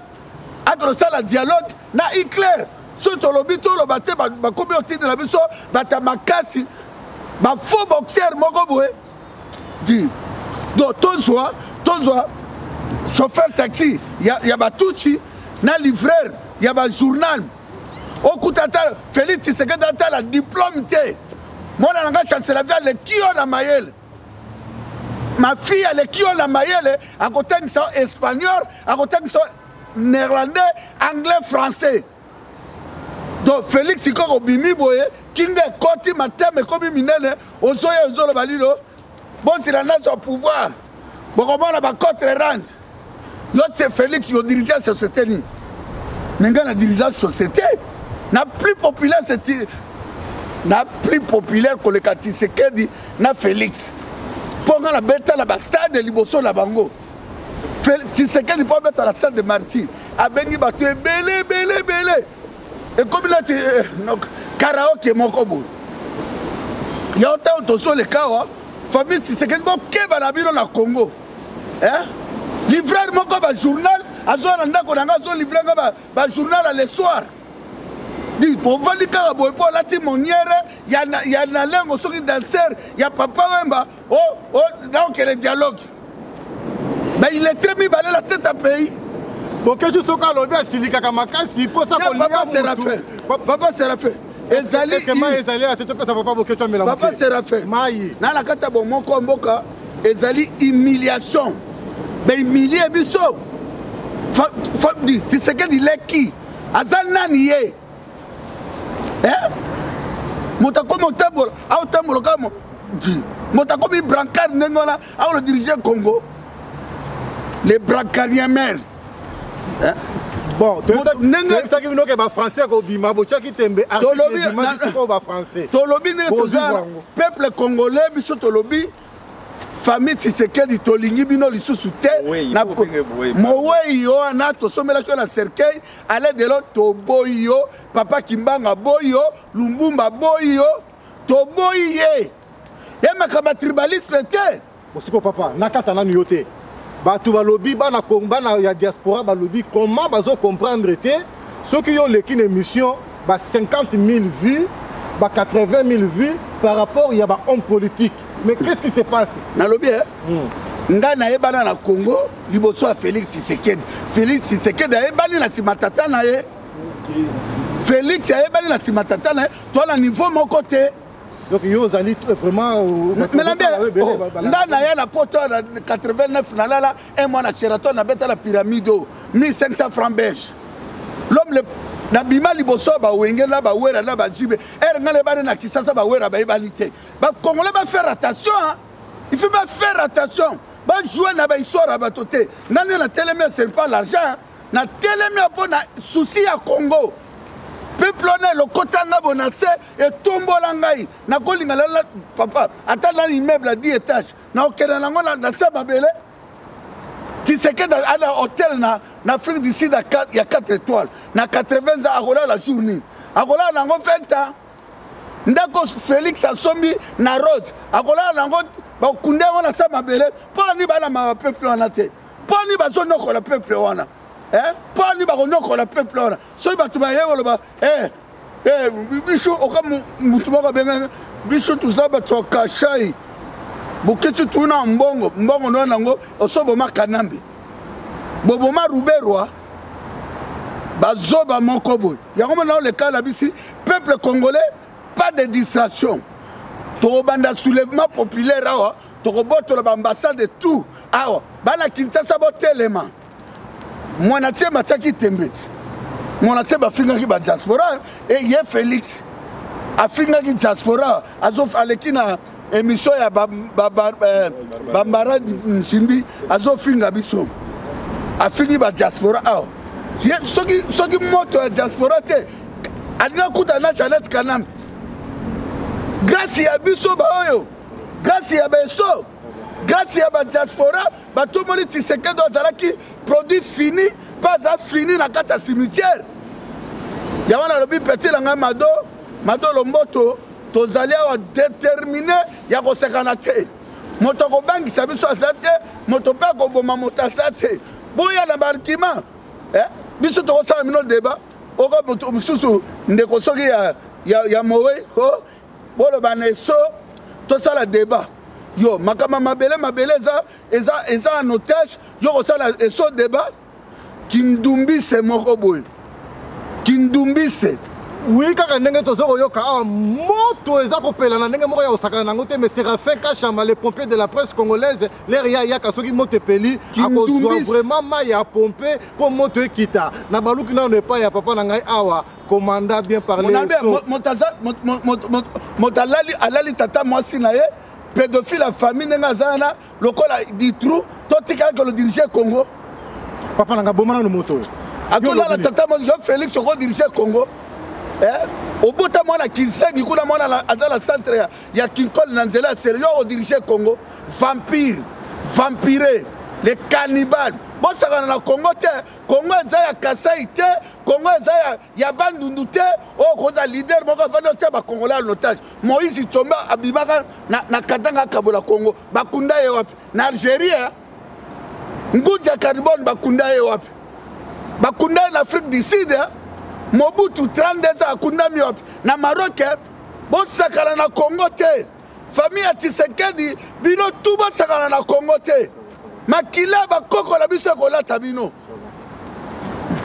A grossi le dialogue, na Hitler. Surtout le bito, le baté, ma communauté de la mission, bata makasi, ma faux boxeur, Mogoboué. Dit. Donc, Tonzoa, chauffeur taxi, il y a Batouchi, na livreur, il y a journal. Au coup d'attaque, Félix Tshisekedi a diplôme. Moi, je suis chancelier, le Kio na Mayel. Ma fille, le Kio na Mayel, à côté de son espagnol, à côté de son néerlandais, anglais, français. Donc, Félix Tshisekedi, Kinga Koti, Mateme, Kobi Minene, Ozoya, Ozolo Balilo. Bon, c'est la nation au pouvoir. Bon, comment on a contre-rang? L'autre, c'est Félix, il dirige la société. Maintenant, la dirigeant société. La plus populaire, c'est la plus populaire que le Tshisekedi, na Félix. Pour la bête, la stade de Liboso, la Bango. Tshisekedi peut mettre à la stade de Martyr. abengi bato ebele ekomi neti karaoke moko boye ya otango tozoleka awa famille Tshisekedi bokeba na bino na Congo livreur moko bajournal azoa na ndako na nga azolivre nga bajournal à le soir di ovandi kaka boye mpo olati moniere ya na lengo soki danser ya papa wemba naokele dialogue baillettré mibale la tête à pays bokeju soki alobi asilikaka makasi mpo sa kolia papa Séraphin ezali papa Séraphin na na kati ya bomoko mboka ezali humiliation bahumilie biso Tshisekedi leki aza nani ye moto akomi aotambola kaka moto akomi brancard ndenge wana aolo dirige Congo les brancariamers bon toyebisaki bino ke bafrançais kobima botiaki tembe article bafrançais tolobi ndenge toza peuple congolais biso tolobi famille Tshisekedi tolingi bino lisusu te mowei yo wana tosomelaki yo na cercueil ale delo toboyi yo papa Kimbanga boyi yo Lumbumba boyi yo toboyi ye makambo ya tribalisme te osiko papa nakata nanu yo te bato balobi bana ya diaspora balobi comment bazo comprendre te soki yo leki na émission ba 50 000 vues ba 80 000 vues par rapport ya ba homme politique. Mais qu'est-ce qui se passe? Nalobi nga nayebana na Congo liboso ya Félix Tshisekedi. Félix Tshisekedi ayebani na simatata na ye. Félix ayebani na simatata na ye. Toi na niveau moko te. Donc yo zali vraiment nga na ya na poto na 89 na lala un mois na Sheraton na beta la pyramide 1500 francs belges. L'homme na bima liboso ba wenge na ba wera na ba jibe ngale bana na Kisasa ba wera ba ibanité ba congolais ba faire attention il faut pas faire attention ba jouer na ba histoire ba toté nani na télémé c'est pas l'argent na télémé pour na souci à Congo peuple na le kotanga bonase et tombola ngai na kolinga la papa atala immeuble à 10 étages na okena nango na saba belé Tshisekedi à la hôtel na Afrique du Sud il y a 4 étoiles. Na 80 ans agola la journée. Agola nango 20 ans. Ndako Félix Asombi na road. Agola nango ba kunde wana sa mabele. Pour ni bana ma peuple wana te. Pour ni ba zono ko la peuple wana. Pour ni ba zono ko la peuple wana. So ba tu ba yelo ba bicho okam mutuma ka benga bicho tu za ba to kashai. Buketu tuna mbongo no nango osobo makanambi. Boboma Ruberwa bazoba mokobo yango na le cas bisi peuple congolais pas de distraction to banda soulèvement populaire awa to botola ambassade de tout awa bana Kinshasa botelema mwana tie mataki tembeti mwana tie bafinga ki ba diaspora et ye Félix afinga ki diaspora azof alekina émission ya bambara Nsimbi azofinga biso afini ba diaspora soki moto ya diaspora te alinga kuta na Janet Kanambe grâce ya biso ba oyo grâce ya beso grâce ya ba diaspora ba tout monde Tshisekedi ozalaki produit fini pas à fini na kata cimetière ya wana lobi petit langa mado lomboto tozali awa déterminé ya kosekana te moto kobangisa biso aza te moto mpe akoboma moto aza te boya na barkima biso tokosala mino débat oko moto mosusu ndeko soki ya mowe boloba na eso tosala débat yo makama mabele eza en otage yo kosala eso débat kindumbise moko boye kindumbise oui kaka ndenge tozokoyoka awa moto eza kopela na ndenge moko ya osakana nango te mais Séraphin Kachama les pompiers de la presse congolaise l'air yaka soki moto epeli akozwa vraiment mai ya pompe po moto ekita na baluki na ne pas ya papa na ngai awa commanda bien parler motalali alali tata mwasi na ye pédophile la famille ndenge aza na lokola ditru totika ke le diriger Congo papa na nga bomana no moto akola la tata mwasi Félix oko diriger Congo obota mwana Kinsengi kuna mwana azala centre ya Kinkol na nzela sérieux au diriger Congo vampire les cannibales bosakana na Congo te Congo eza ya Kasai te Congo eza ya Bandundu te okoza leader moko afandi otia bakongolais en otage Moïse Tshomba abimaka na Katanga kabola Congo bakunda ye wapi na Algérie Ngoudia Carbone bakunda ye wapi bakunda en Afrique du Sud Mobutu 32 ans akunda mi wapi na Maroc bosakana na Congo te famille ya Tshisekedi bino tout bosakana na Congo te makila bakoko la biso kolata bino.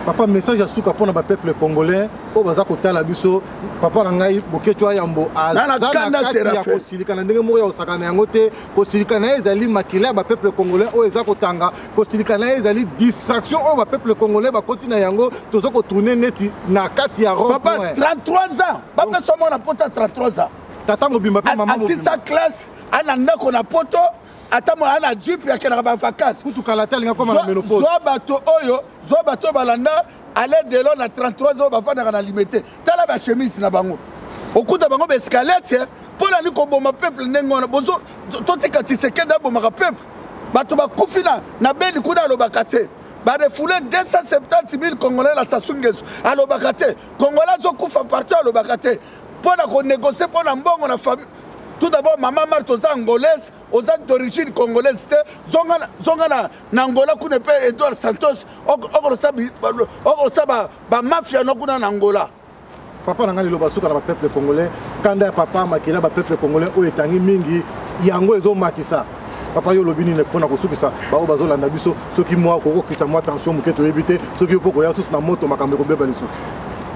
Papa, message à souka pour le peuple congolais. Au baza kota la biso. Papa nangai boketo yambo azana kati ya kosilikana ndenge moko ya osakana yangote kosilikana ezali makila ba peuple congolais o ezako tanga kosilikana ezali distraction o ba peuple congolais ba kotina yango tozoko tourner neti na kati ya rond. Papa 33 ans. Papa somo na pota 33 ans. Tata mobimba pa maman mobimba. Assisa classe ana ndako na poto atamo ana jupe ya kena ba vacances kutu kalata linga koma na menopause. Zo bato balanda aller de l'eau na 33 ans bafana na limité tala ba chemise na bango okuta bango ba escalette pour la ko boma peuple nengona bozo totika Tshisekedi boma ka peuple bato ba kufina na beni kuna lobakate ba refoulé 270 000 congolais la sasungeso alobakate congolais zo kufa parti alobakate pour na ko négocier pour na mbongo na famille. Tout d'abord, maman Marthe aux Angolaises, aux actes d'origine congolaise, Zongana, Nangola, Kunepe, Edouard Santos, ba mafia no kuna Angola. Papa nangani lo basuka na peuple congolais, kanda papa makila ba peuple congolais o etangi mingi, yango ezo matisa. Papa yo lobini ne pona ko sukisa, ba o bazola na biso, soki moi ko kita moi tension muketo ebité, soki poko ya sus na moto makambe ko beba lisusu.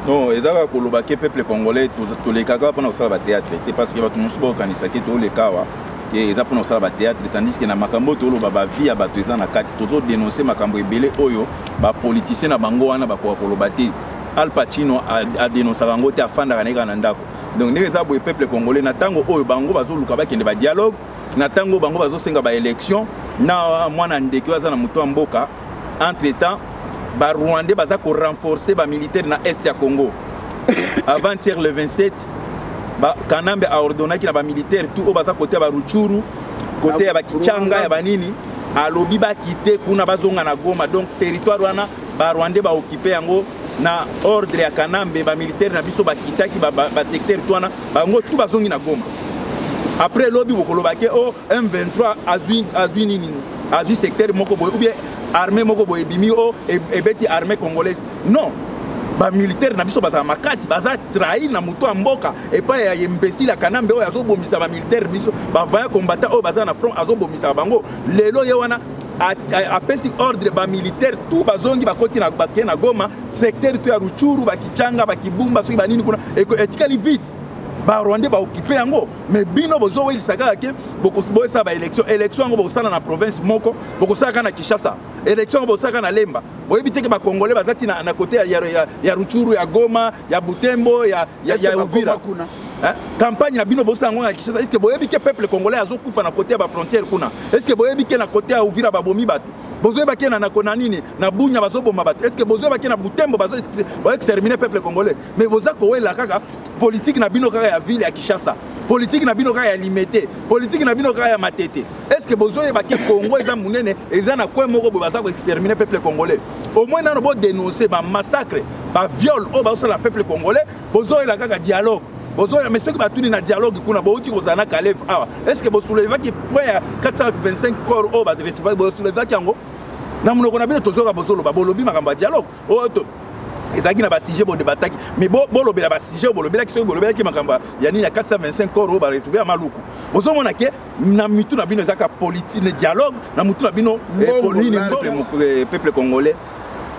Non, les gens qui ont le peuple congolais, tous les cas pour nous faire le théâtre, parce que tout le monde organise tous les cas, et ils apprennent à faire le théâtre, tandis que na makambo tolo baba vie abatuzana na kati, tous dénoncer makambo ebele oyo, ba politicien na bango wana ba ko kolobati. Al Pacino a dénoncé bango te afanda kaneka na ndako. Donc les gens le peuple congolais na tango oyo bango bazo luka ba kende ba dialogue, na tango bango bazo senga ba élection, na mwana ndeki waza na muto mboka. Entre-temps ba Rwandais baza ko renforcer ba militaire na est ya Congo. Avant-hier le 27 ba Kanambe a ordonné que ba militaire tout au baza côté ba Ruchuru, côté ya ba Kichanga ya banini, a lobi ba quitter kuna bazonga na Goma. Donc territoire wana ba Rwandais ba occuper yango na ordre ya Kanambe ba militaire na biso ba kitaki ba secteur twana bango tout bazongi na Goma. Après lobi bokolobake o M23 a vu secteur moko boy ou bien armée moko boy bimi o ebeti armée congolaise. Non. Ba militaire na biso baza makasi baza trahir na muto mboka et pas ya imbécile la Kanambe o yazo bomisa ba militaire biso ba vaya combattant o baza na front azo bomisa bango lelo ye wana a pesi ordre ba militaire tout bazongi bakoti na bakena Goma secteur to ya Ruchuru ba Kichanga ba Kibumba soki banini kuna etikali vite ba Rwandais ba occuper yango mais bino bozo we lisaka ke boko bosa ba élection ngo bosana na province moko boko saka na Kinshasa élection ngo bosaka na Lemba boyebi teke ba Congolais bazati na côté ya Ruchuru ya Goma ya Butembo ya Uvira kuna campagne na bino bosana ngo na Kinshasa est-ce que boyebi ke peuple congolais azokufa na côté ya frontière kuna est-ce que boyebi ke na côté ya Uvira ba bomi batu bozo ba ke na kona nini na Bunya bazo bomba batu est-ce que bozo ba ke na Butembo bazo exterminer peuple congolais mais bozako we la kaka politique na bino kaka ya ville ya Kinshasa politique na bino kaka ya Limete politique na bino kaka ya Matete est-ce que bozoye ba ke Congo eza munene eza na kwe moko boza ko exterminer peuple congolais au moins na bo dénoncer ba massacre ba viol o ba osala peuple congolais bozoye la kaka dialogue bozoye mais ceux qui ba tuni na dialogue kuna bo uti kozana Kalev awa est-ce que bo souleva ki point ya 425 corps o ba retrouver bo souleva ki yango na munoko na bino tozoka bozolo ba bolobi makamba dialogue o to ezaki na ba sujet bo débataki mais bo lobela ba sujet bo lobela ki so bo lobela ki makamba ya nini ya 425 corps ba retrouver amaluku bozo mona ke na mitu na bino ezaka politique dialogue na mutu na bino peuple congolais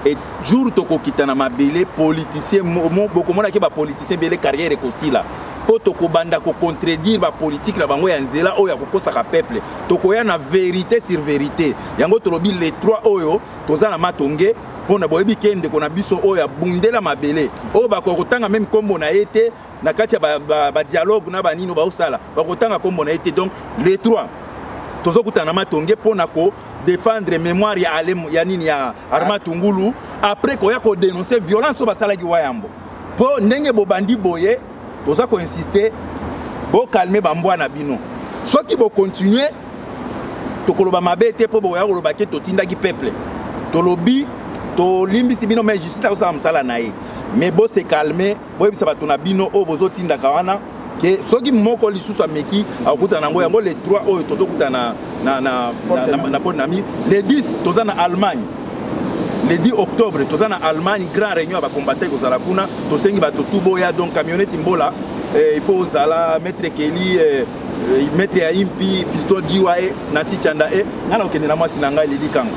et jour toko kitana mabele politicien beaucoup mona ke ba politicien bele carrière kosila po toko banda ko contredire ba politique la bango ya nzela oyo ya kokosa ka peuple toko ya na vérité sur vérité yango tolobi les trois oyo tozana matonge pona boyebi kende kona biso oyo abundela mabele oyo bakotanga même kombo na été na kati ya ba dialogue na banino ba osala bakotanga kombo na été donc les trois tozo kutana matonge pona ko défendre mémoire ya alem ya nini ya Armand Tungulu après ko ya ko dénoncer violence ba sala ki wayambo po ndenge bo bandi boye toza ko insister bo calmer ba mbwana bino soki bo continuer to koloba mabete po bo ya koloba ke to tindaki peuple tolobi tolimbisi bino mais justice akosala mosala na ye mais bose calme boyebisa bato na bino oyo bozotindaka wana ke soki moko lisusu ameki akokutana yango yango le 3 oyo tozokutana na port nami le 10 toza na Allemagne le 10 octobre toza na Allemagne grand réunion ya bacombatant kozala kuna tosengi bato tu boya donc camionnette mbola il faut ozala maître Kelly maître ya impi Fiston Diwae Nasi Chanda ngana okende na mwasi na ngai Lili Kango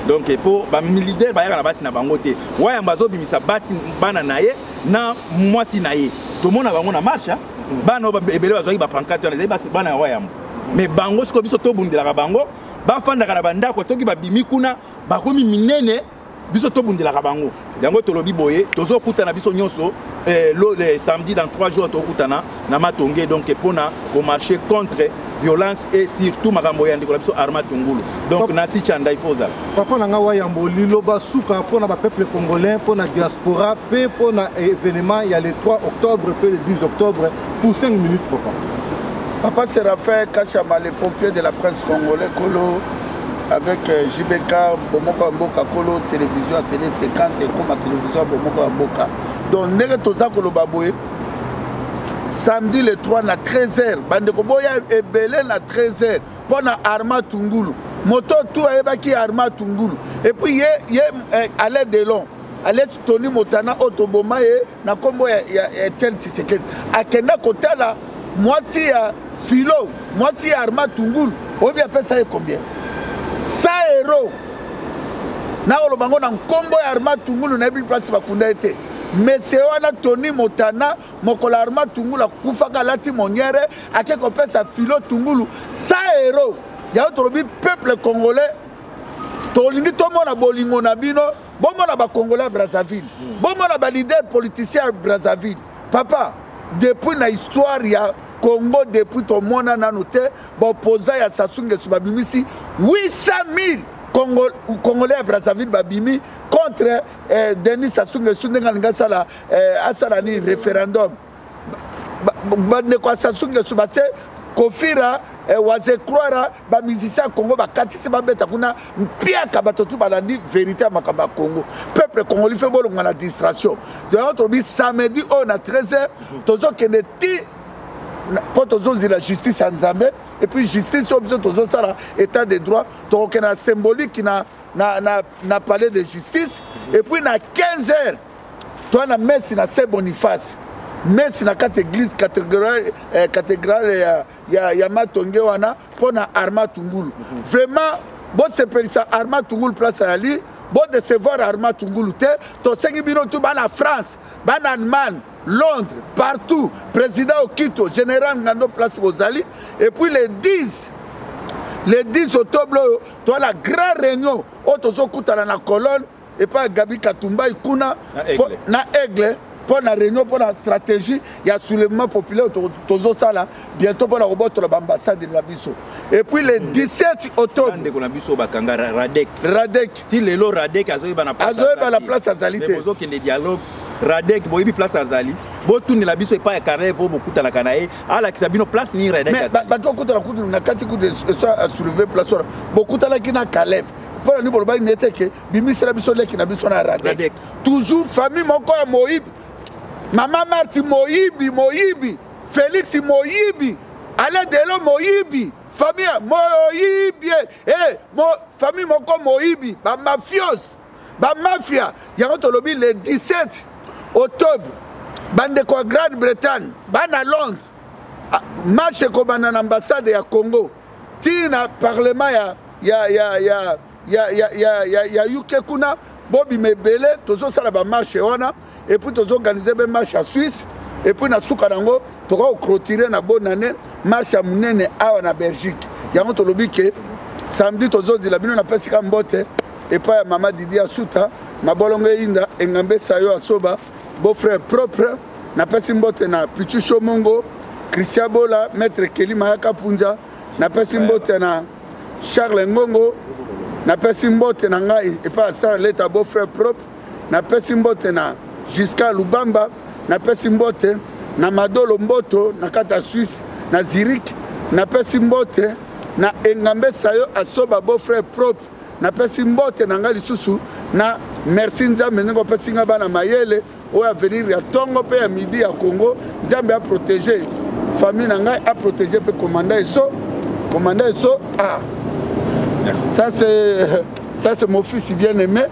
donc po ba militaire bayaka na basi na bango te waya bazobimisa basi bana na ye na mwasi na ye tomona bango na marche bana ebele bazwaki ba pancarte wana basi bana waya mais bango siko biso tobundelaka bango bafandaka na bandako toki babimi kuna bakomi minene biso tobundelaka bango yango tolobi boye tozokutana biso nyonso le samedi dans 3 jours tokutana na Matonge donc pona pour marcher contre violence et surtout makambo ya ndiko biso Arma Tungulu donc Nasi Chanda ifoza papa nanga wayambo liloba suka pona ba peuple congolais pona diaspora pe pona événement il y a le 3 octobre pe le 10 octobre pour 5 minutes papa Séraphin Kachama les pompiers de la presse congolais Kolo avec JBK Bomoko Mboka Kolo télévision à télé 50 et comme télévision Bomoko Mboka donc nere toza Kolo Baboye samedi le 3 na 13h bande ko boya ebele na 13h pona Arma Tungulu moto tout ayebaki Arma Tungulu et puis ye allait de long allait Tony Motana otoboma ye na kombo ya Etienne Tshisekedi akenda kotala mwasi ya Philo mwasi ya Arma Tungulu obi apesa ye combien 100 euros na olobango na nkombo ya Arma Tungulu na bi place bakunda ete monsieur wana Tony Motana mokola Arma Tungulu akufaka lati moniere akeko pesa Philo Tungulu 100 euros ya otorobi peuple congolais tolingi tomona bolingo na bino bomona ba congolais Brazzaville bomona ba leader politicien Brazzaville papa depuis na histoire ya Congo depuis ton mona nanote bopoza ya Sassou Nguesso babimisi 800 000 Congolais à Brazzaville babimi contre Denis Sassou Nguesso ndenga sala asala ni référendum bande kwa Sassou Nguesso batse kofira waze croire ba musicien Congo bakatisi babeta kuna mpia kabatotu balandi vérité à makamba Congo peuple congolais fait bolonga na distraction donc on samedi on a 13h tozo keneti pour la justice en Zambie et puis justice au besoin de ça état de droit donc on a symbolique qui n'a parlé de justice et puis na 15h toi na messe na Saint Boniface messe na quatre églises cathédrale ya Matonge wana pour na Arma Tungulu vraiment bon c'est pour ça Arma Tungulu place à Ali bon de se voir Arma Tungulu te to sengi bino tout bana France bana Allemagne Londres, partout, président Okito, général Ngando place Rosali, et puis le 10 octobre, tu as la grande réunion, où tu as la colonne, et pas Gabi Katumba, Ikuna, na Aigle, pour la réunion, pour la stratégie, il y a soulèvement populaire, tu as ça bientôt pour la robot de l'ambassade de Nabiso. Et puis le 17 octobre, Radek, Radek, la place à Zalité. Radek boyebi place azali botourner la biso epa ya carré vo bokuta la kanae ala kisabino place ni Radek mais bato kuta la kutu na kati kutu à soulever place bokuta la kina Caleb pour ni boloba ni eteke bimisi la biso leki na biso na Radek toujours famille moko ya Moyibi maman Marti Moyibi Félix Moyibi Alain Delo Moyibi famille Moyibi famille moko Moyibi ba mafia ya tolobi le 17 octobre bande ko Grande-Bretagne bana Londres marche ko bana ambassade ya Congo tina parlement ya UK kuna bobi mebele tozo sala ba marche wana et puis tozo organiser ba marche à Suisse et puis na suka nango toko clôturer na bonne année marche à munene awa na Belgique yango tolobi ke samedi tozo dila bino na pesika mbote et pas maman Didi Asuta mabolongo inda engambe sayo asoba beau frère propre na pesi mbote na Pichu Shomongo Christian Bola maître Kelly Mayaka Punja na pesi mbote na Charles Ngongo na pesi mbote na ngai et pas star l'état beau frère propre na pesi mbote na jusqu'à Lubamba na pesi mbote na Madolo Mboto na kata Suisse na Zurich na pesi mbote na engambe sayo asoba beau frère propre na pesi mbote na ngai lisusu na merci nzambe ndenge opesi nga bana mayele oyo avenir ya tongo pe ya midi ya Congo nzambe a protéger famille na ngai a protéger pe commandant eso ah merci. Ça c'est mon fils bien aimé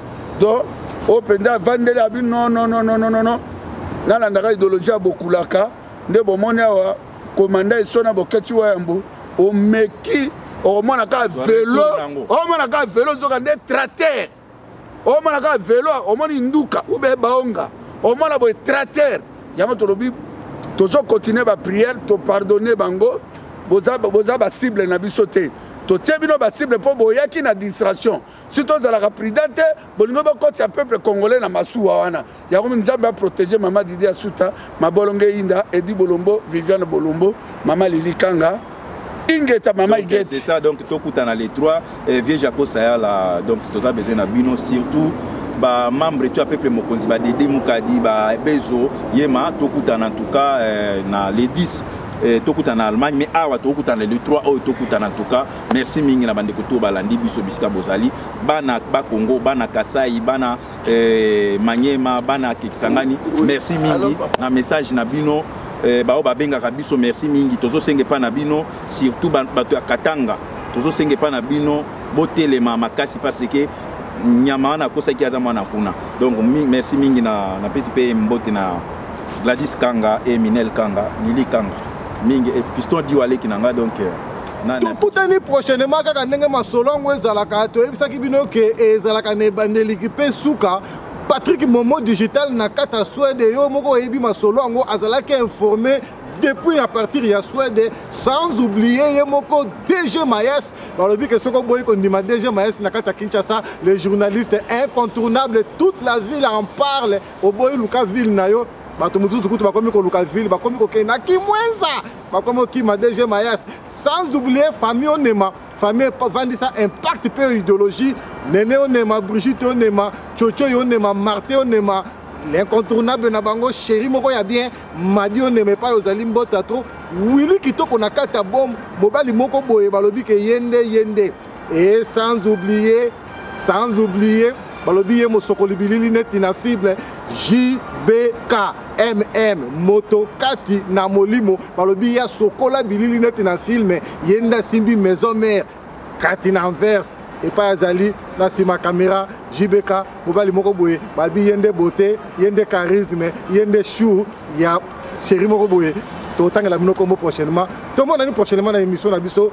donc au penda vandele abi non na landaka idéologie ya bokulaka nde bomoni awa commandant eso na boketi wa yambo o meki o mona ka vélo zoka nde tracteur o mona ka vélo o moni nduka ou be baonga o mona bo tracteur yango tolobi tozo continuer ba prière to pardonner bango boza ba cible na biso te to tebino ba cible po boyaki na distraction surtout za la présidente bolingo ba côté ya peuple congolais na masuwa wana yango nzambe a protéger mama Didi Asuta mabolonge Inda Edi Bolombo Viviane Bolombo mama Lili Kanga Ingeta mama Igeti. C'est ça donc tokutana les trois vieux Jaco Sayala donc toza besoin na bino surtout ba membre tu peuple mokonzi ba Dede Mukadi ba Bezo Yema tokutana en tout cas na les 10 tokutana en Allemagne mais awa tokutana les 3 au tokutana en tout cas merci mingi na bande ko to balandi biso bisika bozali bana ba Congo bana Kasai bana Manyema bana Kisangani merci mingi na message na bino bao babengaka biso merci mingi tozo senge pa na bino surtout bato ya Katanga tozo senge pa na bino botelema makasi parce que nyama na kosa ki aza mwana kuna donc merci mingi na PCP mbote na Gladys Kanga et Minel Kanga Lili Kanga mingi et fiston diwale kinanga donc tokutani prochainement kaka ndenge masolongo ezalaka toyebisaki bino ke ezalaka na ebandeli mpe suka Patrick Momo Digital na kata Suède yo moko yebi masolo ango azalaki informé depuis à partir de Suède sans oublier yemoko DG Mayes dans le but que ce qu'on voit qu'on dit DG Mayes na kata Kinshasa les journalistes incontournables toute la ville en parle au boy Luka ville na yo bato mututu kutu bakomi ko Luka ville bakomi ko kena kimwenza bakomi ki ma DG Mayes sans oublier famille onema famille Vandisa impact peu idéologie Néné onema Brigitte onema Chocho onema Martin onema l'incontournable na bango chéri moko ya bien madi onema pas ozali mbota trop Willy kitoko na kata bom mobali moko boye balobi ke yende et sans oublier balobi ye mosokoli bilili neti na fibre JBK moto kati na molimo balobi ya sokola bilili neti na filme yenda simbi maison mère kati na Anvers et pas azali na sima caméra JBK mobali moko boye babi yende beauté yende charisme yende chou ya chéri moko boye to tangela bino kombo prochainement to mona ni prochainement na émission na biso